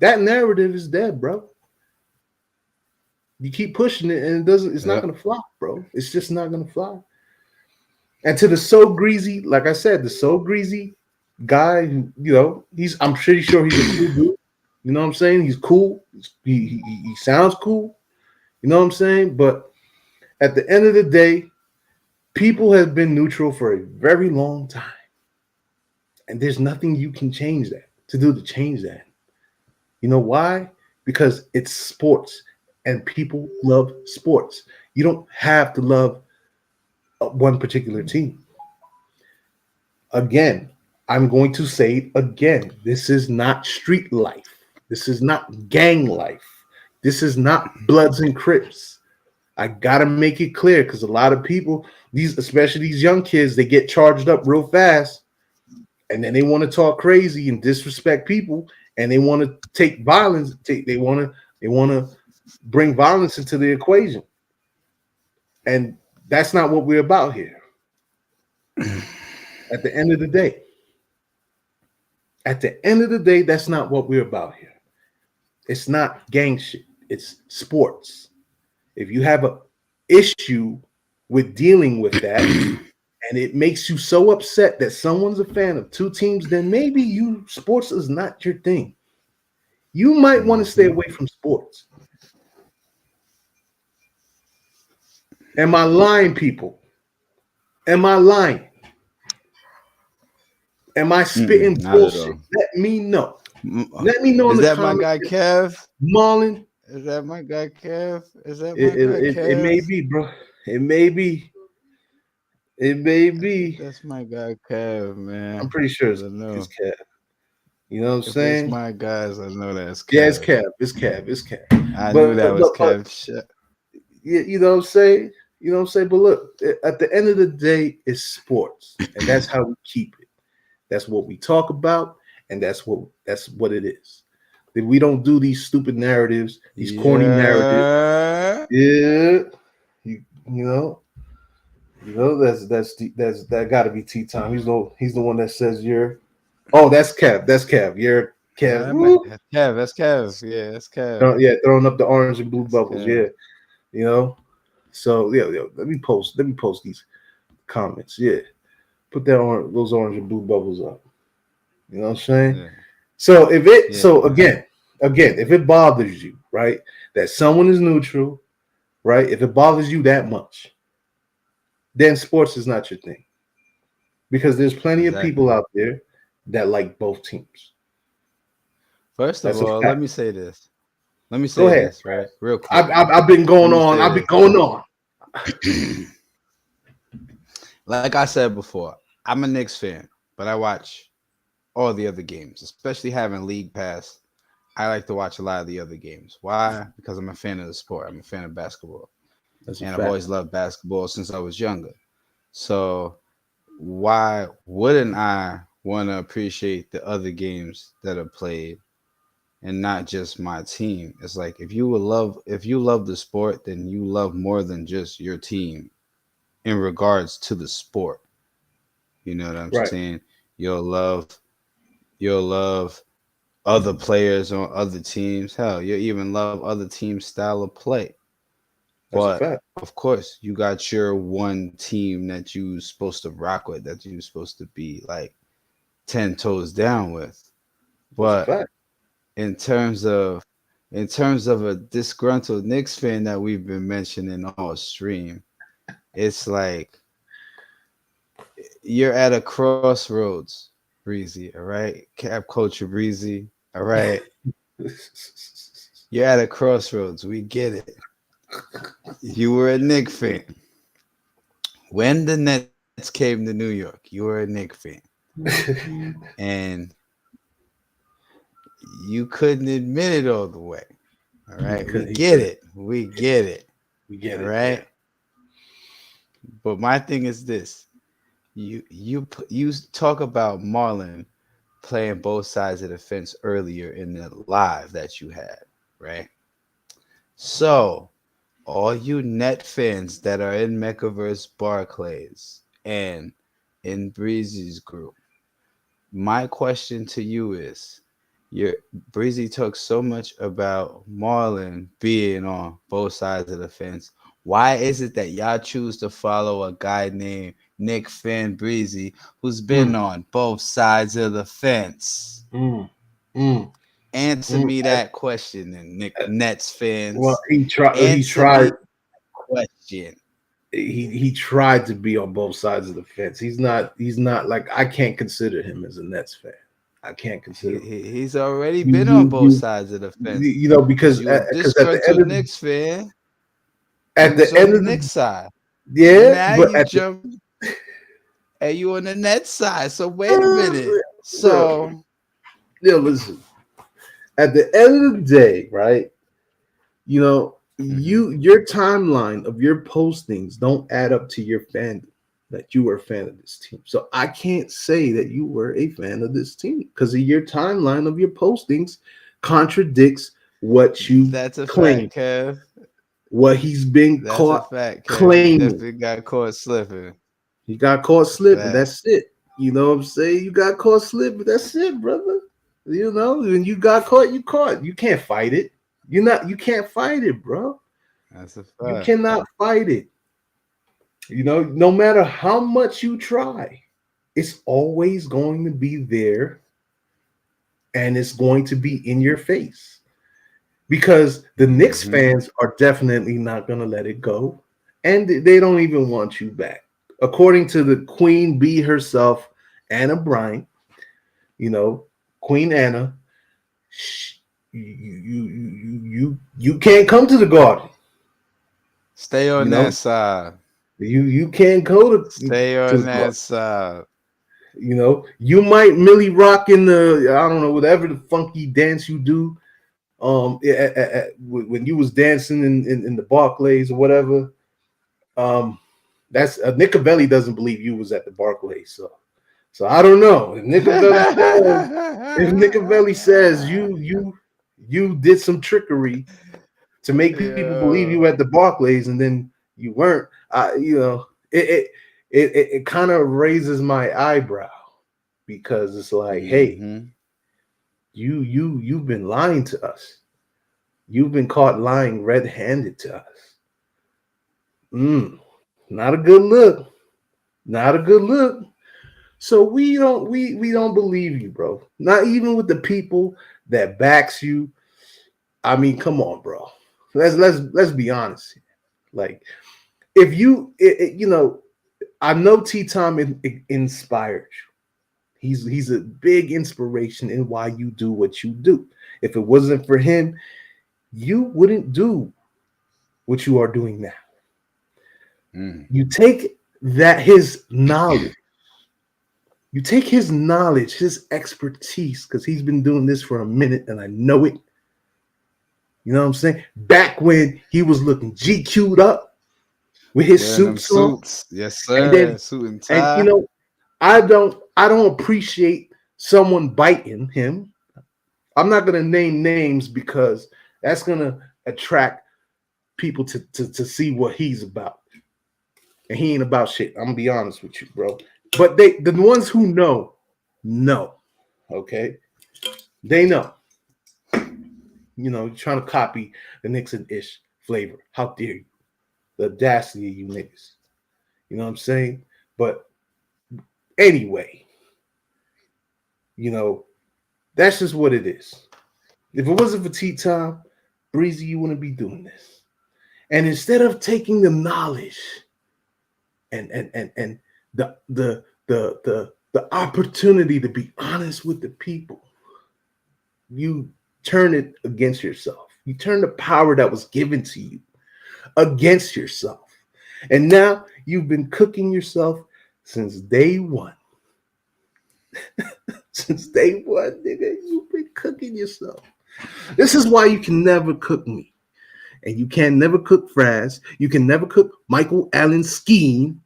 That narrative is dead, bro. You keep pushing it, and it's not gonna fly, bro. It's just not gonna fly. And to the So Greasy, like I said, the So Greasy guy who, I'm pretty sure he's a cool dude. You know what I'm saying? He's cool. He sounds cool. You know what I'm saying? But at the end of the day, people have been neutral for a very long time. And there's nothing you can change to change that. You know why? Because it's sports, and people love sports. You don't have to love one particular team. Again, I'm going to say it again. This is not street life. This is not gang life. This is not Bloods and Crips. I gotta make it clear because a lot of people, especially these young kids, they get charged up real fast, and then they want to talk crazy and disrespect people, and they want to take violence. They want to bring violence into the equation, and that's not what we're about here. At the end of the day, that's not what we're about here. It's not gang shit. It's sports. If you have an issue with dealing with that, and it makes you so upset that someone's a fan of two teams, then maybe sports is not your thing. You might want to stay away from sports. Am I lying, people? Am I lying? Am I spitting bullshit? Let me know. Let me know in the comments. Is that my guy Kev? Marlon? Is that my guy Kev? Is that my guy Kev? It may be, bro. It may be. It may be. That's my guy Kev, man. I'm pretty sure it's Kev. You know what I'm saying? It's my guys. I know that's Kev. Yeah, it's Kev. It's Kev. It's Kev. I knew that was Kev. You know what I'm saying? You know what I'm saying? But look, at the end of the day, it's sports, and that's how we keep it. That's what we talk about, and that's what it is. That we don't do these stupid narratives, these corny narratives. Yeah, you know, that's that got to be tea time. He's the one that says you're. Oh, that's Kev. That's Kev. You're Kev. Kev. That's Kev. Yeah, that's Kev. Yeah, throwing up the orange and blue bubbles. Kev. Yeah, you know. So yeah, let me post these comments. Yeah, put those orange and blue bubbles up. You know what I'm saying? Yeah. So again, if it bothers you, right, that someone is neutral, right, if it bothers you that much, then sports is not your thing, because there's plenty of people out there that like both teams. First of all, let me say this. Let me say this, right? Real quick. I've been going on. I've been going on. Like I said before, I'm a Knicks fan, but I watch all the other games, especially having League Pass. I like to watch a lot of the other games. Why? Because I'm a fan of the sport. I'm a fan of basketball. I've always loved basketball since I was younger. So why wouldn't I want to appreciate the other games that are played and not just my team? It's like if you love the sport, then you love more than just your team in regards to the sport. You know what I'm saying? You'll love other players on other teams. Hell, you'll even love other teams' style of play. But of course, you got your one team that you're supposed to rock with, that you're supposed to be like 10 toes down with. But in terms of a disgruntled Knicks fan that we've been mentioning all stream, it's like you're at a crossroads, Breezy, all right? Cap culture Breezy, all right? You're at a crossroads. We get it. You were a Knicks fan. When the Nets came to New York, you were a Knicks fan. And you couldn't admit it all the way. All right. We get it. We get it. All right. But my thing is this. You talk about Marlon playing both sides of the fence earlier in the live that you had, right? So all you Net fans that are in Mechaverse Barclays and in Breezy's group, my question to you is, Breezy talks so much about Marlon being on both sides of the fence. Why is it that y'all choose to follow a guy named Nick Fan Breezy who's been on both sides of the fence? Answer me that question, and Nick Nets fans. Well, he tried. Question. He tried to be on both sides of the fence. He's not like, I can't consider him as a Nets fan. I can't consider. He's already been on both sides of the fence. You know, because at the end of Knicks fan. At the end of the Knicks side. Yeah, now you jump. And you on the Nets side. So wait a minute. So listen. At the end of the day, right? You know, Mm-hmm. your timeline of your postings don't add up to your fandom that you were a fan of this team. So I can't say that you were a fan of this team because your timeline of your postings contradicts what you That's a claim, fact, Kev. what he's been That's a caught fact, Kev. You claiming. definitely got caught slipping. He got caught That's a slipping. fact. That's it. You know what I'm saying? You got caught slipping. That's it, brother. You know, when you got caught, you caught. You can't fight it. You can't fight it, bro. That's a You fact. cannot fight it. You know, no matter how much you try, it's always going to be there and it's going to be in your face because the Knicks Mm-hmm. fans are definitely not going to let it go and they don't even want you back. According to the Queen Bee herself, Anna Bryant, you know, Queen Anna, you can't come to the Garden. Stay You on that know, side. you can't go Stay to on the Garden. that side. You know, you might Millie rock in the I don't know whatever the funky dance you do. When you was dancing in the Barclays or whatever. That's Nicovelli doesn't believe you was at the Barclays, so I don't know if Nicovelli says you did some trickery to make people believe Yo. you at the Barclays and then you weren't. You know, it kind of raises my eyebrow because it's like, hey, Mm-hmm. you've been lying to us. You've been caught lying red-handed to us. Not a good look. Not a good look. So we don't believe you, bro. Not even with the people that backs you. I mean, come on, bro. Let's be honest. Like, if you know, I know T Tom inspired you. He's a big inspiration in why you do what you do. If it wasn't for him, you wouldn't do what you are doing now. Mm. You take that his knowledge, you take his knowledge, his expertise, because he's been doing this for a minute, and I know it. You know what I'm saying? Back when he was looking GQ'd up with his Wearing them suits on, suits. Yes, and sir. then Suit and and you tie. know, I don't appreciate someone biting him. I'm not gonna name names because that's gonna attract people to see what he's about. And he ain't about shit. I'm gonna be honest with you, bro. But the ones who know, okay? They know. You know, you're trying to copy the Nixon ish flavor. How dare you? The audacity of you niggas. You know what I'm saying? But anyway, you know, that's just what it is. If it wasn't for tea time, Breezy, you wouldn't be doing this. And instead of taking the knowledge and the opportunity to be honest with the people, you turn it against yourself. You turn the power that was given to you against yourself. And now you've been cooking yourself since day one. Since day one, nigga, you've been cooking yourself. This is why you can never cook me. And you can never cook Fraz. You can never cook Michael Allen Skeen,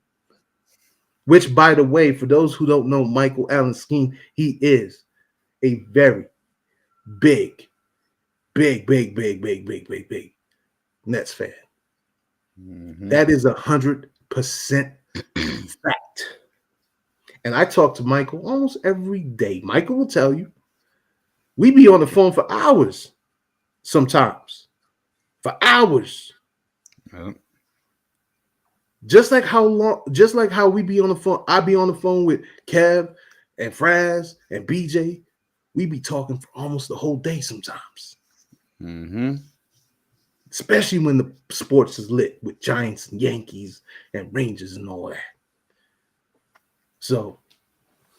which, by the way, for those who don't know Michael Allen Skeen, he is a very big, big Nets fan. Mm-hmm. That is 100% fact. And I talk to Michael almost every day. Michael will tell you we be on the phone for hours sometimes. For hours. Yep. Just like how we be on the phone, I be on the phone with Kev and Fraz and BJ. We be talking for almost the whole day sometimes. Mm-hmm. Especially when the sports is lit with Giants and Yankees and Rangers and all that. So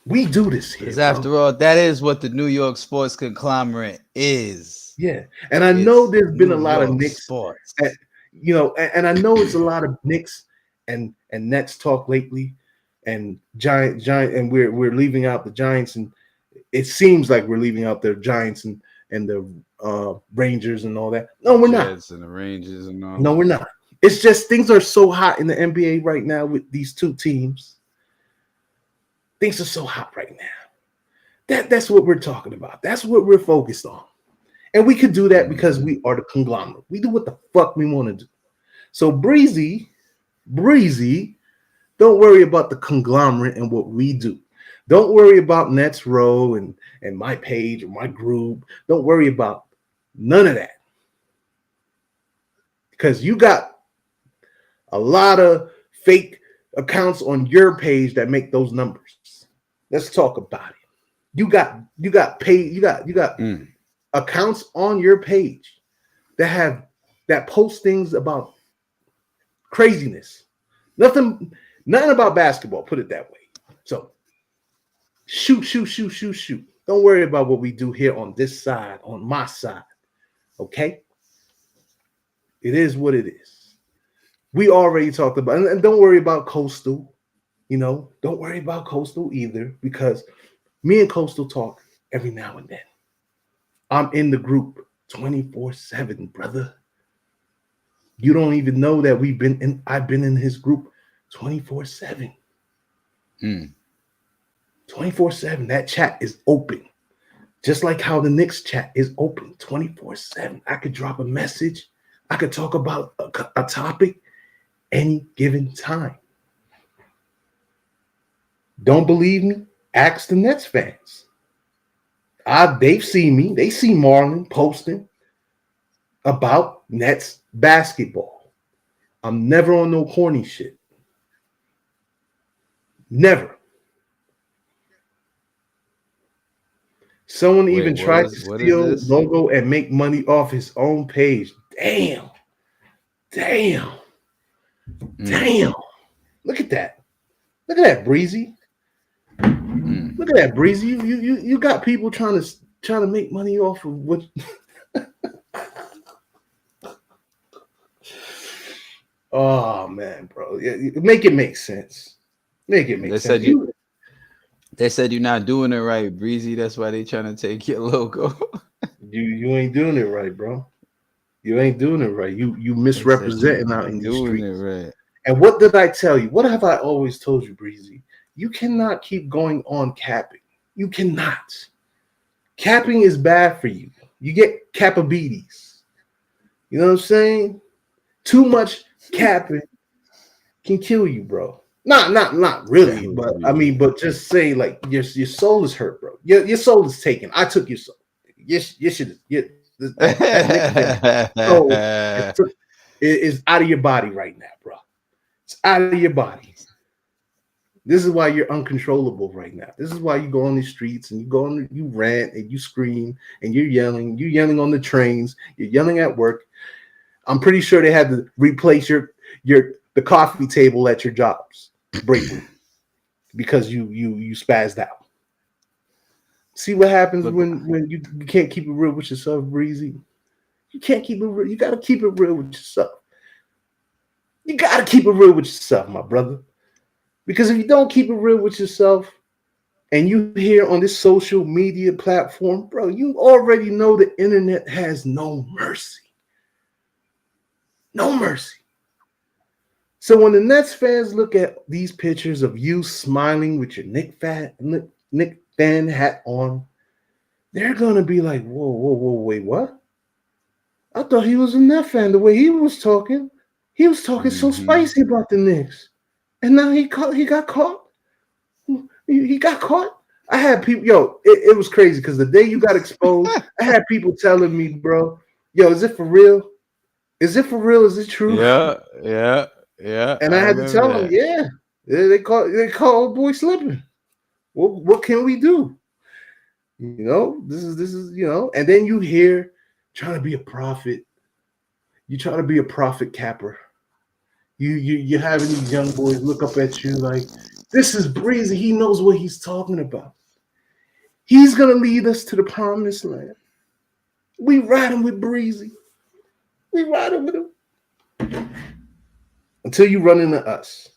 we do this here. Because after all, that is what the New York sports conglomerate is. Yeah. And I know It's there's been a New lot of York Knicks, sports. and I know it's a lot of Knicks and Nets talk lately, and giant, and we're leaving out the Giants, and it seems like we're leaving out the Giants and and the Rangers and all that. No, we're not. Jets and the Rangers and all. No, we're not. It's just things are so hot in the NBA right now with these two teams. Things are so hot right now. That's what we're talking about. That's what we're focused on. And we could do that because we are the conglomerate. We do what the fuck we want to do. So Breezy, don't worry about the conglomerate and what we do. Don't worry about Nets Row and my page or my group. Don't worry about none of that. Because you got a lot of fake accounts on your page that make those numbers. Let's talk about it. You got accounts on your page that post things about craziness. Nothing about basketball, put it that way. So shoot. Don't worry about what we do here on this side, on my side. Okay? It is what it is. We already talked about, and don't worry about Coastal. Don't worry about Coastal either, because me and Coastal talk every now and then. I'm in the group 24/7, brother. You don't even know that I've been in his group 24/7. 24/7. That chat is open. Just like how the Knicks chat is open 24/7. I could drop a message. I could talk about a topic any given time. Don't believe me? Ask the Nets fans. They've seen me. They see Marlon posting about Nets basketball. I'm never on no corny shit. Never. Someone even tried to steal the logo and make money off his own page. Damn. Look at that. Breezy. Look at that, Breezy. You got people trying to make money off of what. Oh man, bro. Make it make sense. They said you're not doing it right, Breezy. That's why they trying to take your logo. You ain't doing it right, bro. You ain't doing it right. You misrepresenting out in these streets. Doing it right. And what did I tell you? What have I always told you, Breezy? You cannot keep going on capping. You cannot. Capping is bad for you. You get capabilities. You know what I'm saying? Too much capping can kill you, bro. Not really, but I mean, but just say like your soul is hurt, bro. Your soul is taken. I took your soul. You should. So it's out of your body right now, bro. It's out of your body. This is why you're uncontrollable right now. This is why you go on the streets and you rant and you scream and you're yelling. You're yelling on the trains. You're yelling at work. I'm pretty sure they had to replace the coffee table at your jobs break room because you spazzed out. See what happens when you can't keep it real with yourself, Breezy. You can't keep it real. You got to keep it real with yourself. You got to keep it real with yourself, my brother. Because if you don't keep it real with yourself and you here on this social media platform, bro, you already know the internet has no mercy. No mercy. So when the Nets fans look at these pictures of you smiling with your Nick fan hat on, they're going to be like, whoa, wait, what? I thought he was a Net fan the way he was talking. He was talking so spicy about the Knicks. And now he got caught. He got caught. I had people, it was crazy because the day you got exposed, I had people telling me, bro, is it for real? Is it for real? Is it true? Yeah. And I had to tell them, they call old boy slipping. What can we do? This is and then you hear trying to be a prophet. You try to be a prophet capper. You're having these young boys look up at you like, this is Breezy. He knows what he's talking about. He's gonna lead us to the promised land. We riding with Breezy. We riding with him. Until you run into us.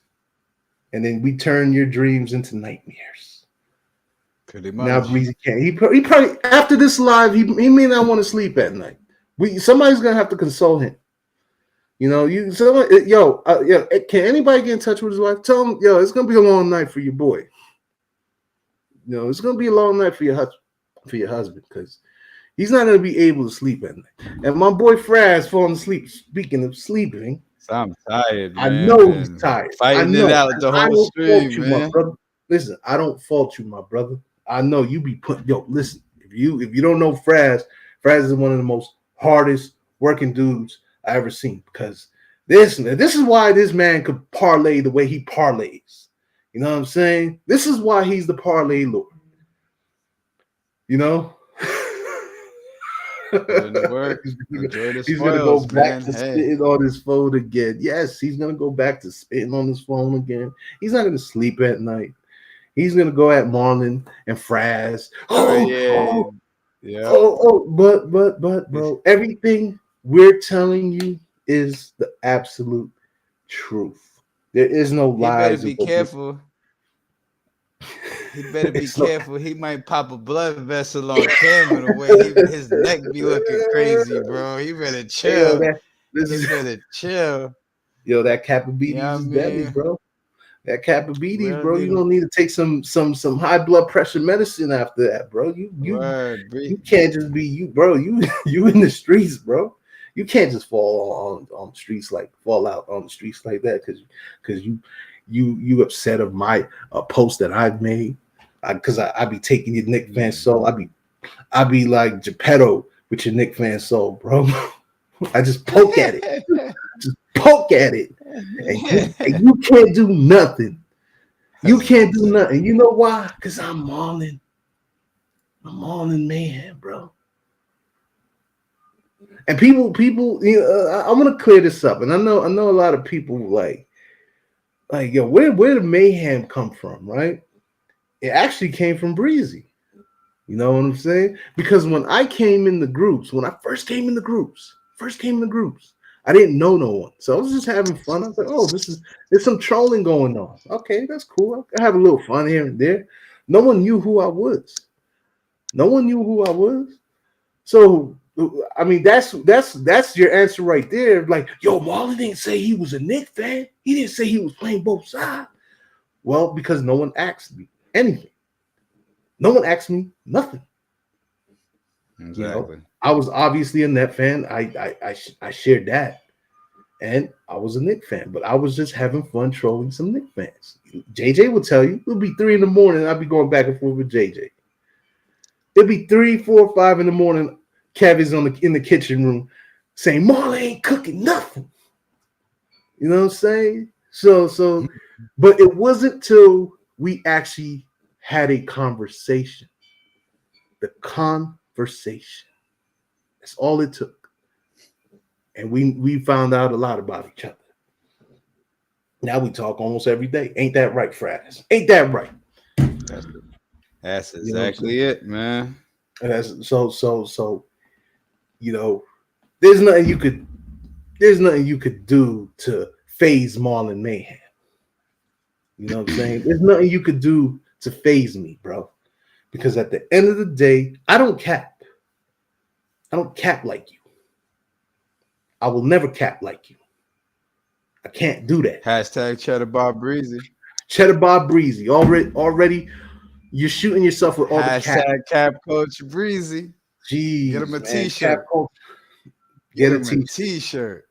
And then we turn your dreams into nightmares. Pretty Now much. Breezy can't. He probably after this live, he may not want to sleep at night. Somebody's gonna have to console him. You know, can anybody get in touch with his wife? Tell him, yo, it's gonna be a long night for your boy. You know, it's gonna be a long night for your husband, because he's not gonna be able to sleep at night. And my boy Fraz falling asleep. Speaking of sleeping, So I'm tired, I man. know he's Been tired. I fighting it know. out the I whole don't fault stream, you, my man. brother. Listen, I don't fault you, my brother. I know you be put. Yo, listen. If you don't know Fraz is one of the most hardest working dudes I ever seen, because this is why this man could parlay the way he parlays. You know what I'm saying? This is why he's the parlay lord. You know? Put in the work. Enjoy the He's gonna go spoils, back man. to Hey. spitting on his phone again. Yes, he's gonna go back to spitting on his phone again. He's not gonna sleep at night. He's gonna go at Marlon and Fraz. Yeah. Yeah. But bro, everything we're telling you is the absolute truth. There is no He better lies. be careful. He better be careful. He might pop a blood vessel on camera the way his neck be looking crazy, bro. He better chill. He better chill. Yo, that Cappabetes Yeah, is I deadly, mean, bro. That Cappabetes, bro. You need don't need to take some high blood pressure medicine after that, bro. You can't just be you, bro. You in the streets, bro. You can't just fall on the streets, like fall out on the streets like that because you upset of my post that I've made, because I be taking your Knick fan soul. I be like Geppetto with your Knick fan soul, bro. I just poke at it. Poke at it, and you can't do nothing. You can't do nothing. You know why? Because I'm Marlon. I'm Marlon Mayhem, bro. And people, you know, I want to clear this up. And I know a lot of people like yo, where did Mayhem come from, right? It actually came from Breezy. You know what I'm saying? Because when I came in the groups, when I first came in the groups, I didn't know no one. So I was just having fun. I was like, oh, there's some trolling going on. Okay, that's cool. I have a little fun here and there. No one knew who I was. So I mean, that's your answer right there. Like, yo, Marlon didn't say he was a Knicks fan. He didn't say he was playing both sides. Well, because no one asked me anything. No one asked me nothing. Exactly. You know, I was obviously a Net fan. I shared that, and I was a Knicks fan. But I was just having fun trolling some Knicks fans. JJ will tell you it'll be 3 a.m. I'll be going back and forth with JJ. It'll be 3, 4, 5 a.m. Kev is in the kitchen room saying Marlon ain't cooking nothing. You know what I'm saying? So, but it wasn't till we actually had a conversation. The conversation. That's all it took. And we found out a lot about each other. Now we talk almost every day. Ain't that right, Fraz? Ain't that right? That's exactly it, man. And that's so you know, there's nothing you could do to phase Marlon Mayhem. You know what I'm saying? There's nothing you could do to phase me, bro. Because at the end of the day, I don't cap. I don't cap like you. I will never cap like you. I can't do that. Hashtag Cheddar Bob Breezy. Cheddar Bob Breezy. Already you're shooting yourself with all the cap. Hashtag Cap Coach Breezy. Jeez, Get him a man. T-shirt. Get a T-shirt.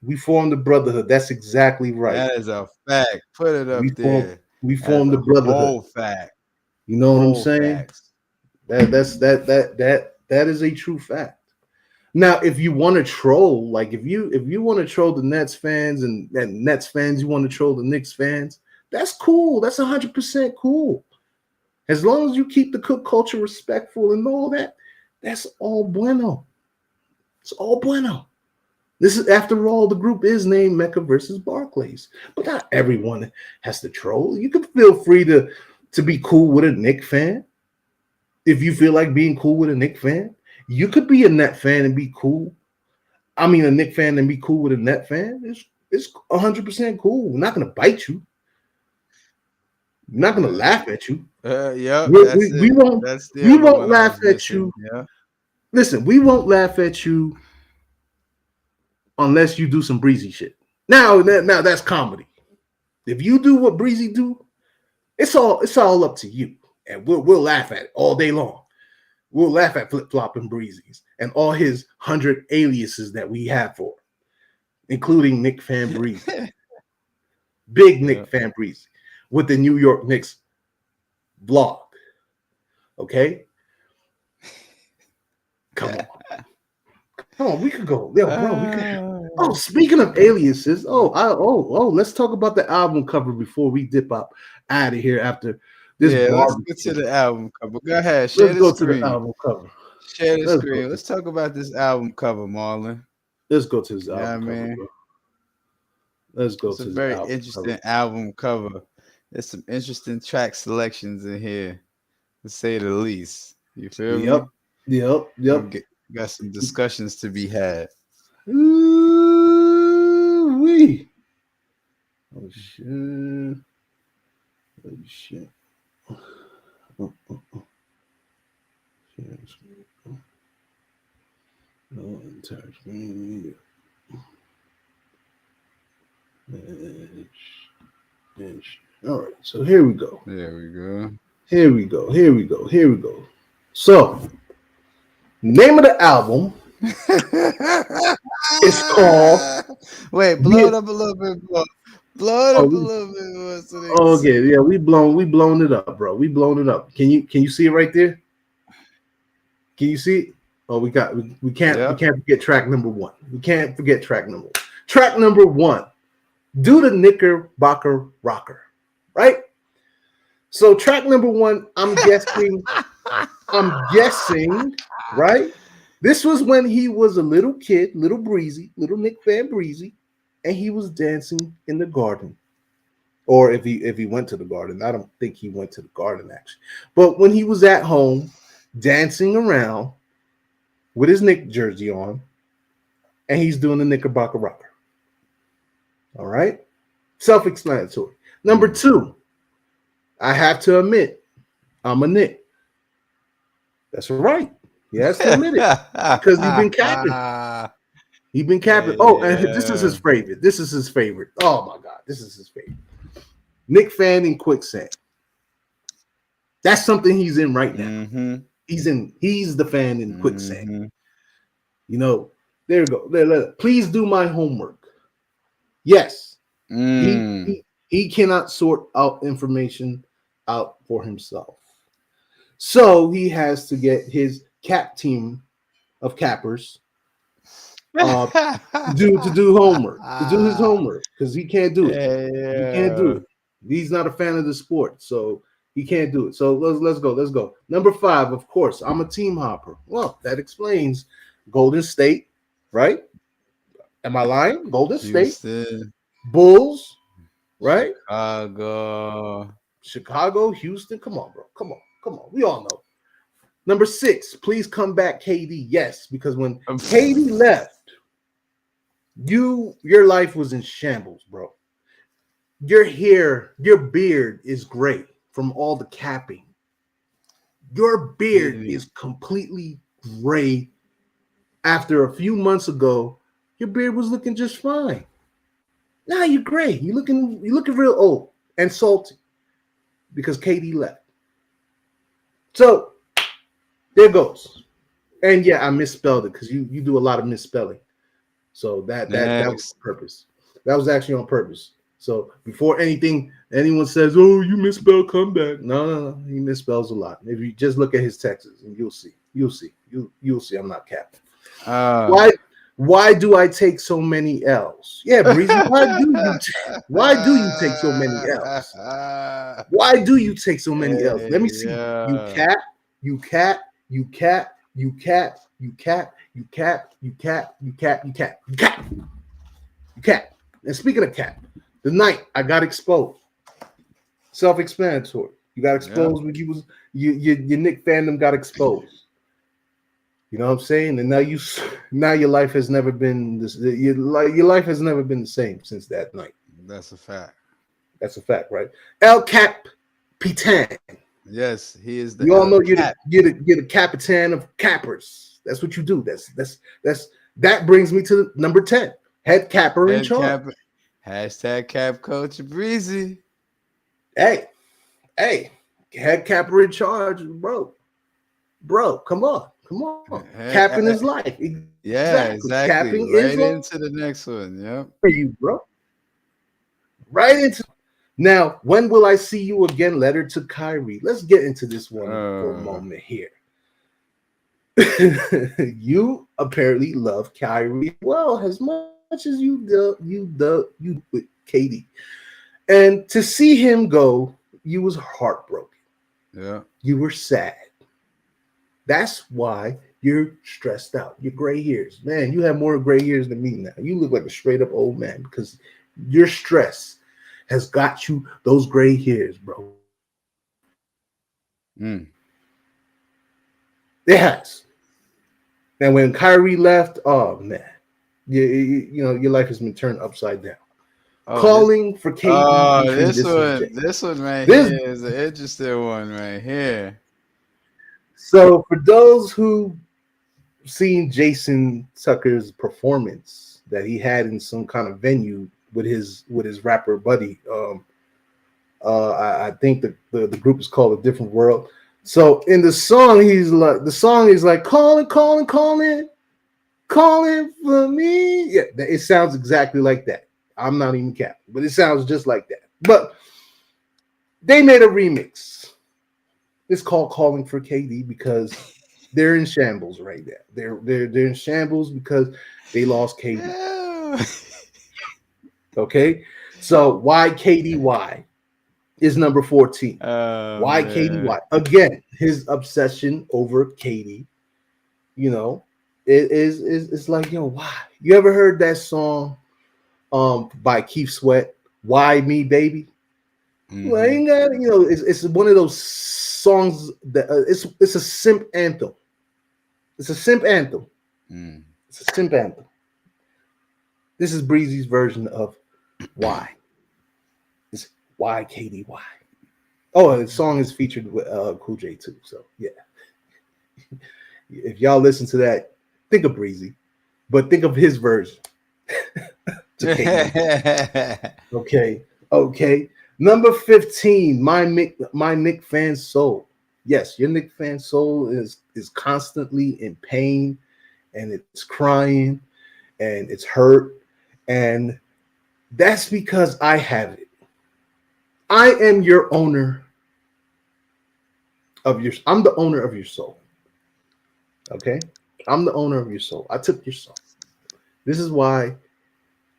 We formed the brotherhood. That's exactly right. That is a fact. Put it up there. We formed the brotherhood. Whole fact. You know what I'm saying? Facts. That is a true fact. Now, if you want to troll, like if you want to troll the Nets fans and Nets fans, you want to troll the Knicks fans, that's cool. That's 100% cool. As long as you keep the cook culture respectful and all that, that's all bueno. It's all bueno. This is, after all, the group is named Mecca versus Barclays, but not everyone has to troll. You can feel free to be cool with a Knicks fan. If you feel like being cool with a Knicks fan, you could be a Net fan and be cool. I mean, a Knicks fan and be cool with a Net fan. It's 100% cool. We're not gonna bite you. I'm not gonna laugh at you. Yep, We, that's we it. won't That's the we other won't one I laugh was at missing. you. Yeah. Listen, we won't laugh at you unless you do some breezy shit. Now that's comedy. If you do what Breezy do, it's all up to you, and we'll laugh at it all day long. We'll laugh at Flip Flop and Breezy's and all his 100 aliases that we have for him, including Nick Fan Breezy, big Yeah. Nick Fan Breezy, with the New York Knicks vlog. Okay, come on, we could go, yo, bro. We could. Oh, speaking of aliases, let's talk about the album cover before we dip up out of here after this Yeah, let's barbecue. get to the album cover. Go ahead, share Let's the go to the screen. album cover. Share the Let's go screen. to, Let's talk about this album cover, Marlon. let's go to this Yeah, album cover, man. bro. Let's go It's a to this very album interesting cover. album cover. There's some interesting track selections in here, to say the least. You feel me? Yep. Got some discussions to be had. Ooh-wee. Oh shit. No entire screen. All right, so here we go. There we go. Here we go. So, name of the album is called. Wait, blow it up a little bit more. Blow it up a little bit more so they can see. Okay, yeah, we blown it up, bro. We blown it up. Can you see it right there? Can you see it? Oh, we can't forget track number one. We can't forget track number one. Track number one, Do the Knickerbocker Rocker, right? So track number one, I'm guessing, right? This was when he was a little kid, little Breezy, little Nick Fan Breezy, and he was dancing in the garden. Or if he went to the garden, I don't think he went to the garden actually. But when he was at home dancing around with his Knick jersey on, and he's doing the Knickerbocker Rocker. All right? Self-explanatory. Number two, I have to admit, I'm a Knick. That's right. He has to admit it because he's been capping. He's been capping. And this is his favorite. Oh my God, this is his favorite. Nick Fan in Quicksand. That's something he's in right now. Mm-hmm. He's the fan in Quicksand. Mm-hmm. You know, there you go. Please do my homework. Yes. He cannot sort out information out for himself. So he has to get his cap team of cappers to do homework, to do his homework, because he can't do it. Yeah. He can't do it. He's not a fan of the sport, so he can't do it. So let's go. Number 5, of course, I'm a team hopper. Well, that explains Golden State, right? Am I lying? Golden State, Bulls, right? Chicago, Houston. Come on, bro. Come on. We all know. Number 6, please come back, KD. Yes, because when KD left, your life was in shambles, bro. Your hair, your beard is gray from all the capping. Your beard is completely gray. After a few months ago, your beard was looking just fine. Now you're gray. You're looking real old and salty because KD left. So there goes. And yeah, I misspelled it because you do a lot of misspelling. So that was on purpose. That was actually on purpose. So before anyone says, "Oh, you misspelled comeback," no, he misspells a lot. If you just look at his texts, and you'll see. You'll see. I'm not capping. Why do I take so many L's? Yeah, Breezy. Why do you take so many L's? Why do you take so many L's? Let me see. You cap. And speaking of cap, the night I got exposed. Self-explanatory. You got exposed when your Knick fandom got exposed. You know what I'm saying? And now your life has never been this. Your life has never been the same since that night. That's a fact. That's a fact, right? El Cap Capitan. Yes, he is the You all know Cap. you're the Capitan of cappers. That's what you do. That brings me to number 10. Head capper in Head charge. Cap. Hashtag Cap Coach Breezy. Hey, head capper in charge, bro. Bro, come on. Capping is life. Yeah, Exactly. exactly. Capping is Right life into the next one. Yep. for you, bro. Right into now. When will I see you again? Letter to Kyrie. Let's get into this one for a moment here. You apparently love Kyrie well as much as you with Katie. And to see him go, you was heartbroken. Yeah. You were sad. That's why you're stressed out. Your gray hairs. Man, you have more gray hairs than me now. You look like a straight up old man because your stress has got you those gray hairs, bro. It has. And when Kyrie left, oh man, you know your life has been turned upside down. Calling for KD featuring this one right This here is an interesting one right here. So for those who seen Jason Tucker's performance that he had in some kind of venue with his rapper buddy, I think the group is called A Different World. So in the song is like calling for me. Yeah, it sounds exactly like that. I'm not even capping, but it sounds just like that. But they made a remix. It's called Calling for KD because they're in shambles right now. They're in shambles because they lost KD. Yeah. Okay, so why KDY is number 14? Why Man. KDY? Again, his obsession over KD. You know, it's like, yo, why? You ever heard that song by Keith Sweat? Why me, baby? Well, ain't got, you know, it's one of those songs that it's a simp anthem. It's a simp anthem. It's a simp anthem. This is Breezy's version of why. It's why KDY. Oh, the song is featured with Cool J too. So yeah, if y'all listen to that, think of Breezy, but think of his version. Okay. Number 15, my Nick fan soul. Yes, your Nick fan soul is constantly in pain, and it's crying, and it's hurt, and that's because I have it. I am your owner of your. I'm the owner of your soul. Okay, I'm the owner of your soul. I took your soul. This is why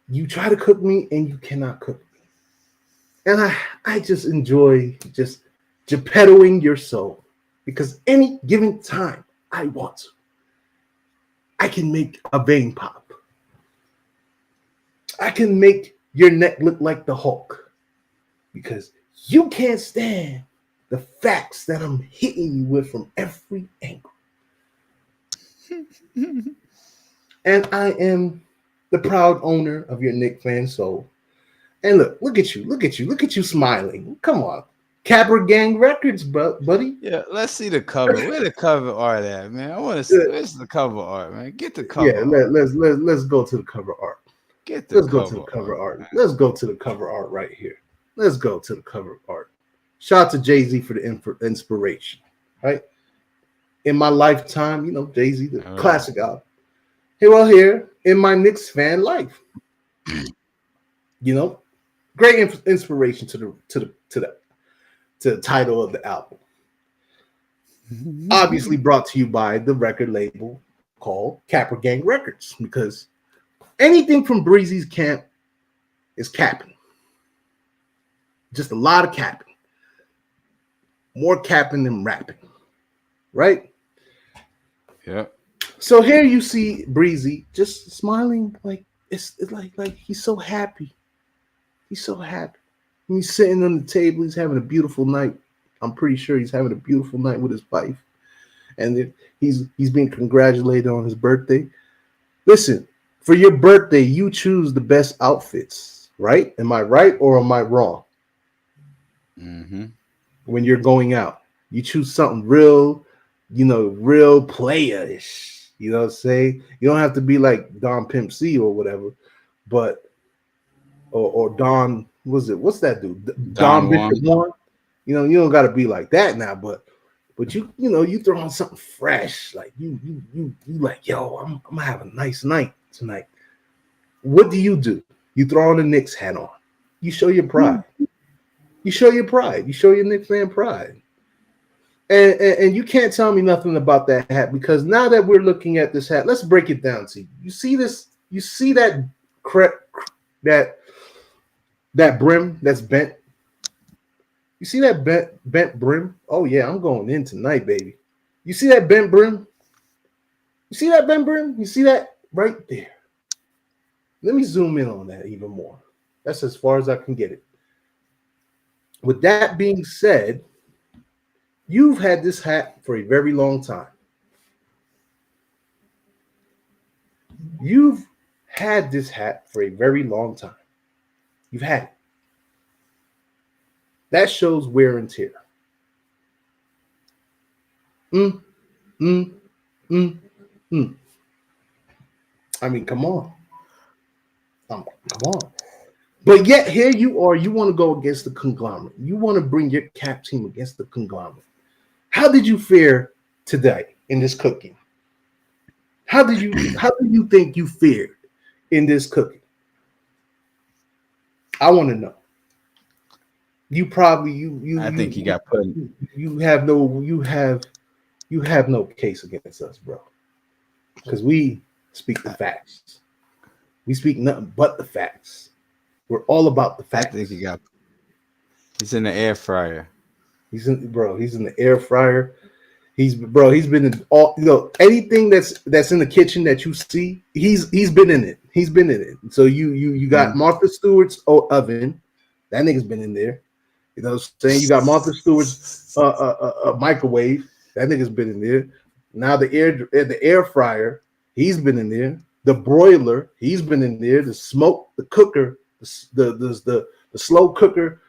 you try to cook me and you cannot cook me. And I just enjoy just Geppettoing your soul because any given time I want to, I can make a vein pop. I can make your neck look like the Hulk because you can't stand the facts that I'm hitting you with from every angle. And I am the proud owner of your Nick fan soul. And look at you smiling. Come on. Capper Gang Records, buddy. Yeah, let's see the cover. Where the cover art at, man? I want to see. Where's the cover art, man? Get the cover. Yeah, let's go to the cover art. Let's go to the cover art. Let's go to the cover art right here. Let's go to the cover art. Shout out to Jay-Z for the inspiration, right? In my lifetime, you know, Jay-Z, the classic album. Here in my Knicks fan life. You know, great inspiration to the title of the album. Obviously brought to you by the record label called Capper Gang Records, because anything from Breezy's camp is capping. Just a lot of capping. More capping than rapping. Right? Yeah. So here you see Breezy just smiling, like it's like he's so happy. He's so happy. He's sitting on the table. He's having a beautiful night. I'm pretty sure he's having a beautiful night with his wife, and he's being congratulated on his birthday. Listen, for your birthday, you choose the best outfits, right? Am I right or am I wrong? when you're going out. You choose something real, real player-ish. You know what I'm saying? You don't have to be like Don Pimp C or whatever, but or Don, what's that dude? Don Don Bishop Juan. One. You don't gotta be like that now, but you throw on something fresh, like you like, yo, I'm gonna have a nice night tonight. What do? You throw on the Knicks hat on. You show your pride. You show your pride. You show your Knicks fan pride. And you can't tell me nothing about that hat, because now that we're looking at this hat, let's break it down to you. You see this? You see that that brim that's bent? You see that bent brim? Oh yeah, I'm going in tonight, baby. You see that bent brim? You see that bent brim? You see that right there? Let me zoom in on that even more. That's as far as I can get it. With that being said, you've had this hat for a very long time. You've had this hat for a very long time. You've had it. That shows wear and tear. Mm, mm, mm, mm. I mean, come on. Come on. But yet here you are. You want to go against the Conglomerate. You want to bring your cap team against the Conglomerate. How did you fare today in this cooking? How do you think you fared in this cooking? I want to know. You probably I think he got put. You have no case against us, bro. Because we speak the facts. We speak nothing but the facts. We're all about the facts. I think he's in the air fryer. He's in the air fryer. He's been in all, anything that's in the kitchen that you see, he's been in it. He's been in it. So you got Martha Stewart's oven. That nigga's been in there. You know what I'm saying? You got Martha Stewart's microwave. That nigga's been in there. Now the air fryer, he's been in there. The broiler, he's been in there. The smoke, the cooker, the slow cooker,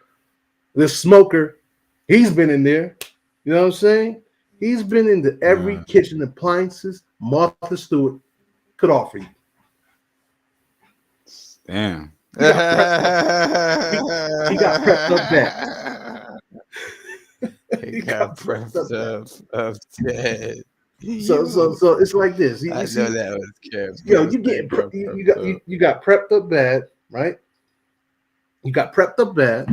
the smoker, he's been in there. You know what I'm saying? He's been into every kitchen appliances Martha Stewart could offer you. Damn. He got prepped up bad. He got prepped up dead. So it's like this. I know that was Kev. You got prepped up bad, right? You got prepped up bad.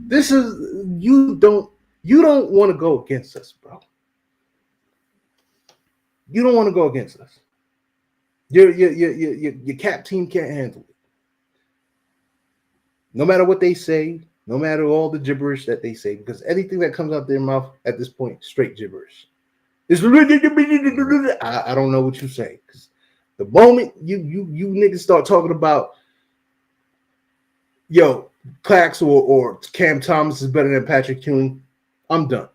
This is you don't want to go against us, bro. You don't want to go against us. Your cap team can't handle it. No matter what they say, no matter all the gibberish that they say, because anything that comes out their mouth at this point, straight gibberish. It's I don't know what you say. Because the moment you niggas start talking about, yo, Clax or Cam Thomas is better than Patrick Ewing, I'm done.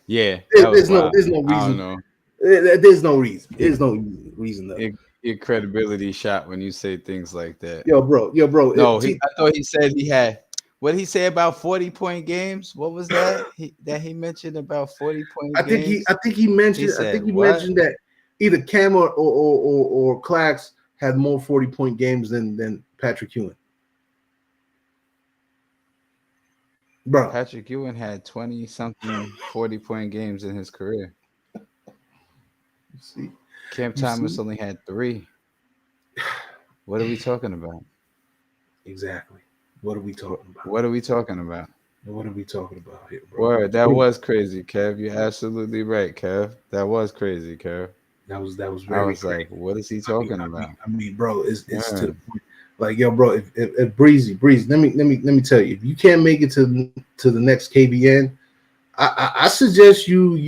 Yeah. There's no reason. I don't know. There's no reason. There's no reason though. Your credibility shot when you say things like that. Yo, bro. No, I thought he said he had. What did he say about 40-point games? What was that he mentioned about 40-point games? I think he mentioned that either Cam or Clax had more 40-point games than Patrick Ewing. Bro, Patrick Ewing had 20-something 40-point games in his career. See, Cam Thomas only had 3. What are we talking about? Exactly. What are we talking about? What are we talking about? What are we talking about here, bro? Word, that was crazy, Kev. You're absolutely right, Kev. That was crazy, Kev. That was very I was crazy. like, what is he talking about? I mean, bro, it's to the point. Like, yo, bro, if Breezy, let me tell you, if you can't make it to the next KBN, I suggest you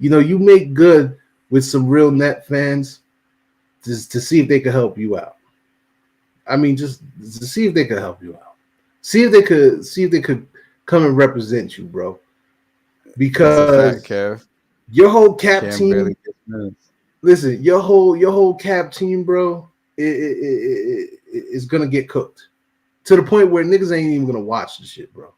make good with some real net fans to see if they can help you out. I mean, just to see if they could help you out. See if they could come and represent you, bro. Because Kev. Your whole cap team. Listen, your whole cap team, bro, is gonna get cooked to the point where niggas ain't even gonna watch the shit, bro.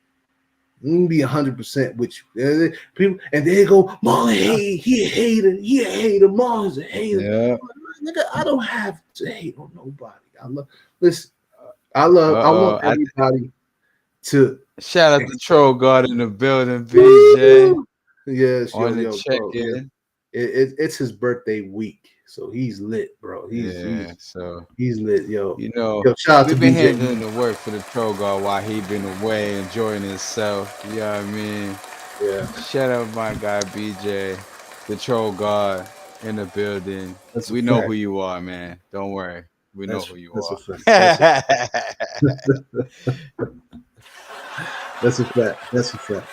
Let me be 100% with you. People, and they go, Marlon, he a hater. He a hater. Marlon's a hater. Yeah. Nigga, I don't have to hate on nobody. Listen. I want everybody to shout out to Troll God in the building, BJ. Yes, On the yo, bro. check-in. It's his birthday week, so he's lit, bro. He's lit, yo. You know, Yo, shout out to we've been here BJ. doing the work for the Troll God while he been away enjoying himself. You know what I mean? Yeah. Shout out my guy BJ, the Troll God in the building. That's a We know fact. who you are, man. Don't worry. We know who you That's are. a fact. That's a fact. That's a fact.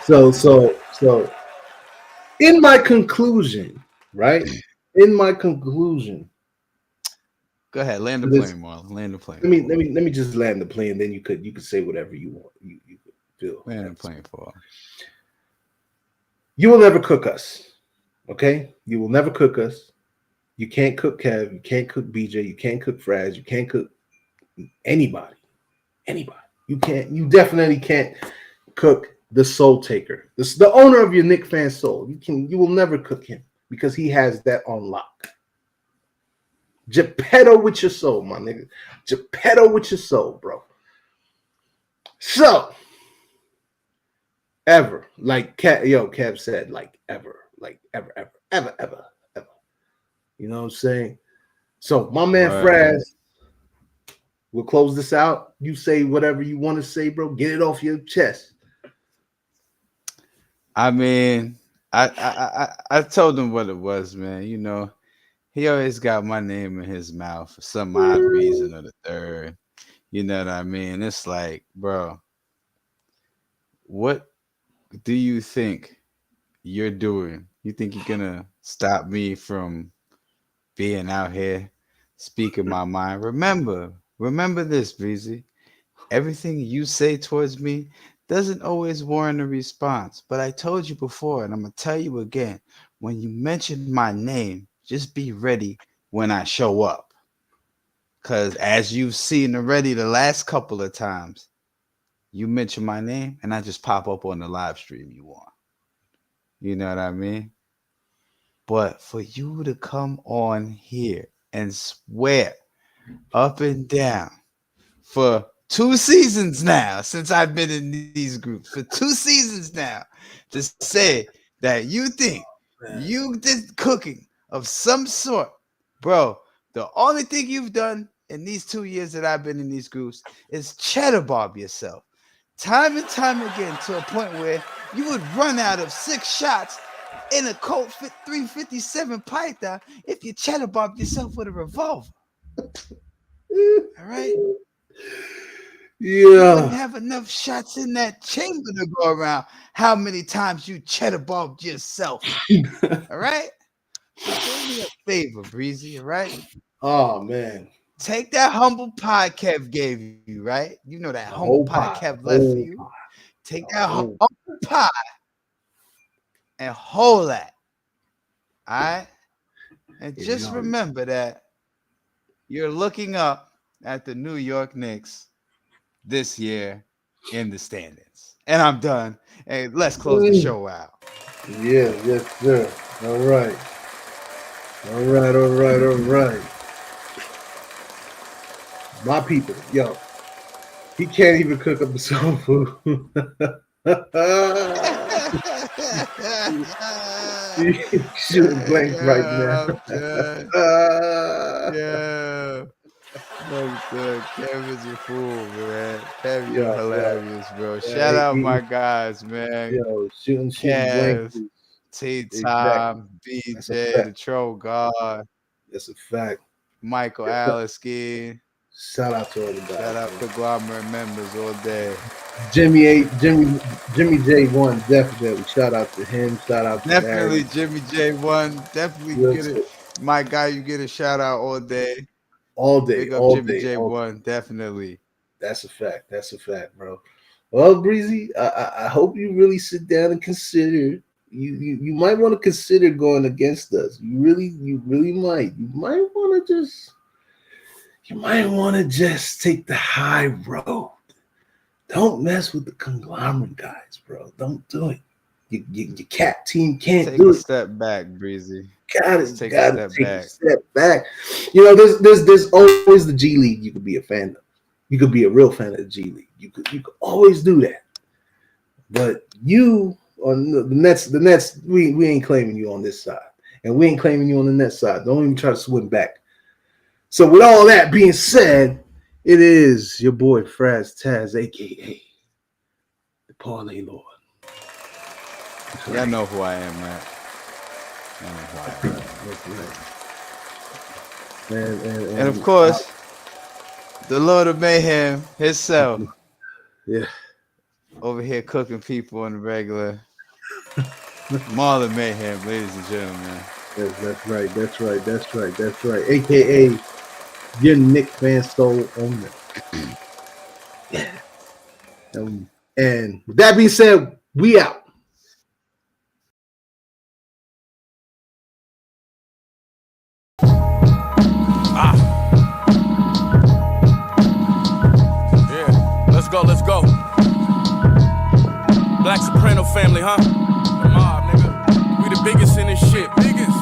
So in my conclusion, right? In my conclusion. Go ahead, land the plane, Marlon. Land the plane. Let me just land the plane. Then you could say whatever you want. You could feel. Land the plane for. You will never cook us, okay? You will never cook us. You can't cook Kev. You can't cook BJ. You can't cook Fraz. You can't cook anybody. Anybody. You can't. You definitely can't cook the Soul Taker. This the owner of your Knick fan soul. You will never cook him because he has that on lock. Geppetto with your soul, my nigga. Geppetto with your soul, bro. So, ever, like Kev said, like ever. You know what I'm saying? So, my man Fraz, we'll close this out. You say whatever you want to say, bro. Get it off your chest. I mean, I told him what it was, man. You know, he always got my name in his mouth for some odd reason or the third. You know what I mean? It's like, bro, what do you think you're doing? You think you're gonna stop me from being out here speaking my mind? Remember this, Breezy. Everything you say towards me doesn't always warrant a response. But I told you before, and I'm gonna tell you again, when you mention my name, just be ready when I show up. Cause as you've seen already the last couple of times, you mention my name and I just pop up on the live stream you want. You know what I mean? But for you to come on here and swear up and down for 2 seasons now, since I've been in these groups, for 2 seasons now, to say that you think you did cooking of some sort, bro, the only thing you've done in these 2 years that I've been in these groups is cheddar bob yourself time and time again to a point where you would run out of 6 shots in a Colt 357 Python if you cheddar bob yourself with a revolver. All right? You wouldn't have enough shots in that chamber to go around how many times you cheddar bobbed yourself. All right? So do me a favor, Breezy, all right? Oh, man. Take that humble pie Kev gave you, right? You know that humble pie Kev left for you. Take that humble pie and hold that. All right? And just remember that you're looking up at the New York Knicks this year in the standings. And I'm done. Hey, let's close the show out. Yeah, yes, sir. All right. My people, yo, he can't even cook up his own food. He's shooting blanks right now. Yeah. Kevin's a fool, man. Kevin, you're hilarious, bro. Shout out my guys, man. Yo, shooting Kev, blanks. T-Time, BJ, the Troll God. That's a fact. Michael Aliski. Shout out to all the guys. Shout out Conglomerate members all day. Jimmy J1, definitely. Shout out to him. Shout out to definitely Jimmy J1. Definitely get it. My guy, you get a shout out all day. All day. Big up all Jimmy day, J1, definitely. That's a fact. That's a fact, bro. Well, Breezy, I hope you really sit down and consider. You might want to consider going against us. You really might. You might want to just take the high road. Don't mess with the conglomerate guys, bro. Don't do it. Your cat team can't Take do a it. step back, Breezy. Gotta Take take a a step back. You know, there's always the G League you could be a fan of. You could be a real fan of the G League. You could always do that. But you on the Nets, we ain't claiming you on this side, and we ain't claiming you on the Nets side. Don't even try to swim back. So with all that being said, it is your boy Fraz Taz, aka the Parlay Lord. Y'all know who I am, right? And of course, the Lord of Mayhem himself. Yeah. Over here cooking people on the regular. Marlon Mayhem, ladies and gentlemen. That's right. AKA your Nick fan soul owner. Yeah. And with that being said, we out. Let's go. Black Soprano family, huh? The mob, nigga. We the biggest in this shit. Biggest.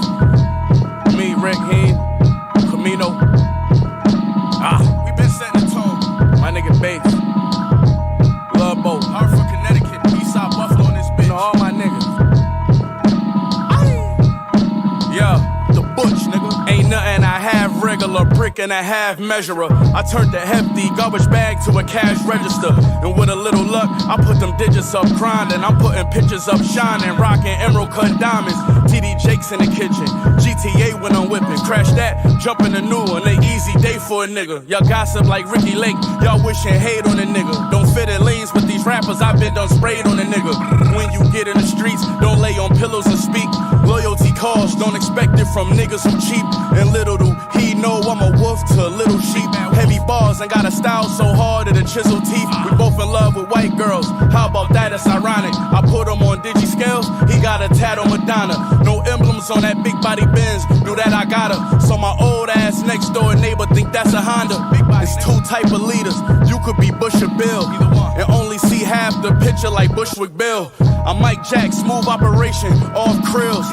Me, Rick, Heen, Camino. We been setting the tone. My nigga Bates. Love Boat. Hartford, Connecticut. Eastside Buffalo in this bitch. You know, all my niggas. Yeah, the Butch, nigga. Ain't nothing I have regular, brick and a half measurer. I turned the hefty garbage bag to a cash register. And with a little luck, I put them digits up grinding. I'm putting pictures up shining, rocking emerald cut diamonds. TD Jakes in the kitchen, GTA when I'm whipping. Crash that, jump in the new one, an easy day for a nigga. Y'all gossip like Ricky Lake, y'all wishing hate on a nigga. Don't fit in lanes, but these rappers I been done sprayed on a nigga. When you get in the streets, don't lay on pillows and speak. Loyalty calls, don't expect it from niggas who cheap. And little do he know I'm a wolf to a little sheep. Heavy bars and got a style so hard that a chisel teeth. We both in love with white girls. How about that? It's ironic. I put him on digi scales. He got a tat on Madonna. No emblems on that big body Benz. Knew that I got her. So my old ass next door neighbor think that's a Honda. It's two type of leaders. You could be Bush or Bill, and only see half the picture like Bushwick Bill. I'm Mike Jack, smooth operation, off krills.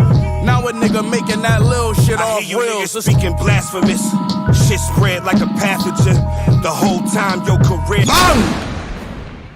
Now a nigga making that little shit off reels. Speaking blasphemous, shit spread like a pathogen. The whole time your career.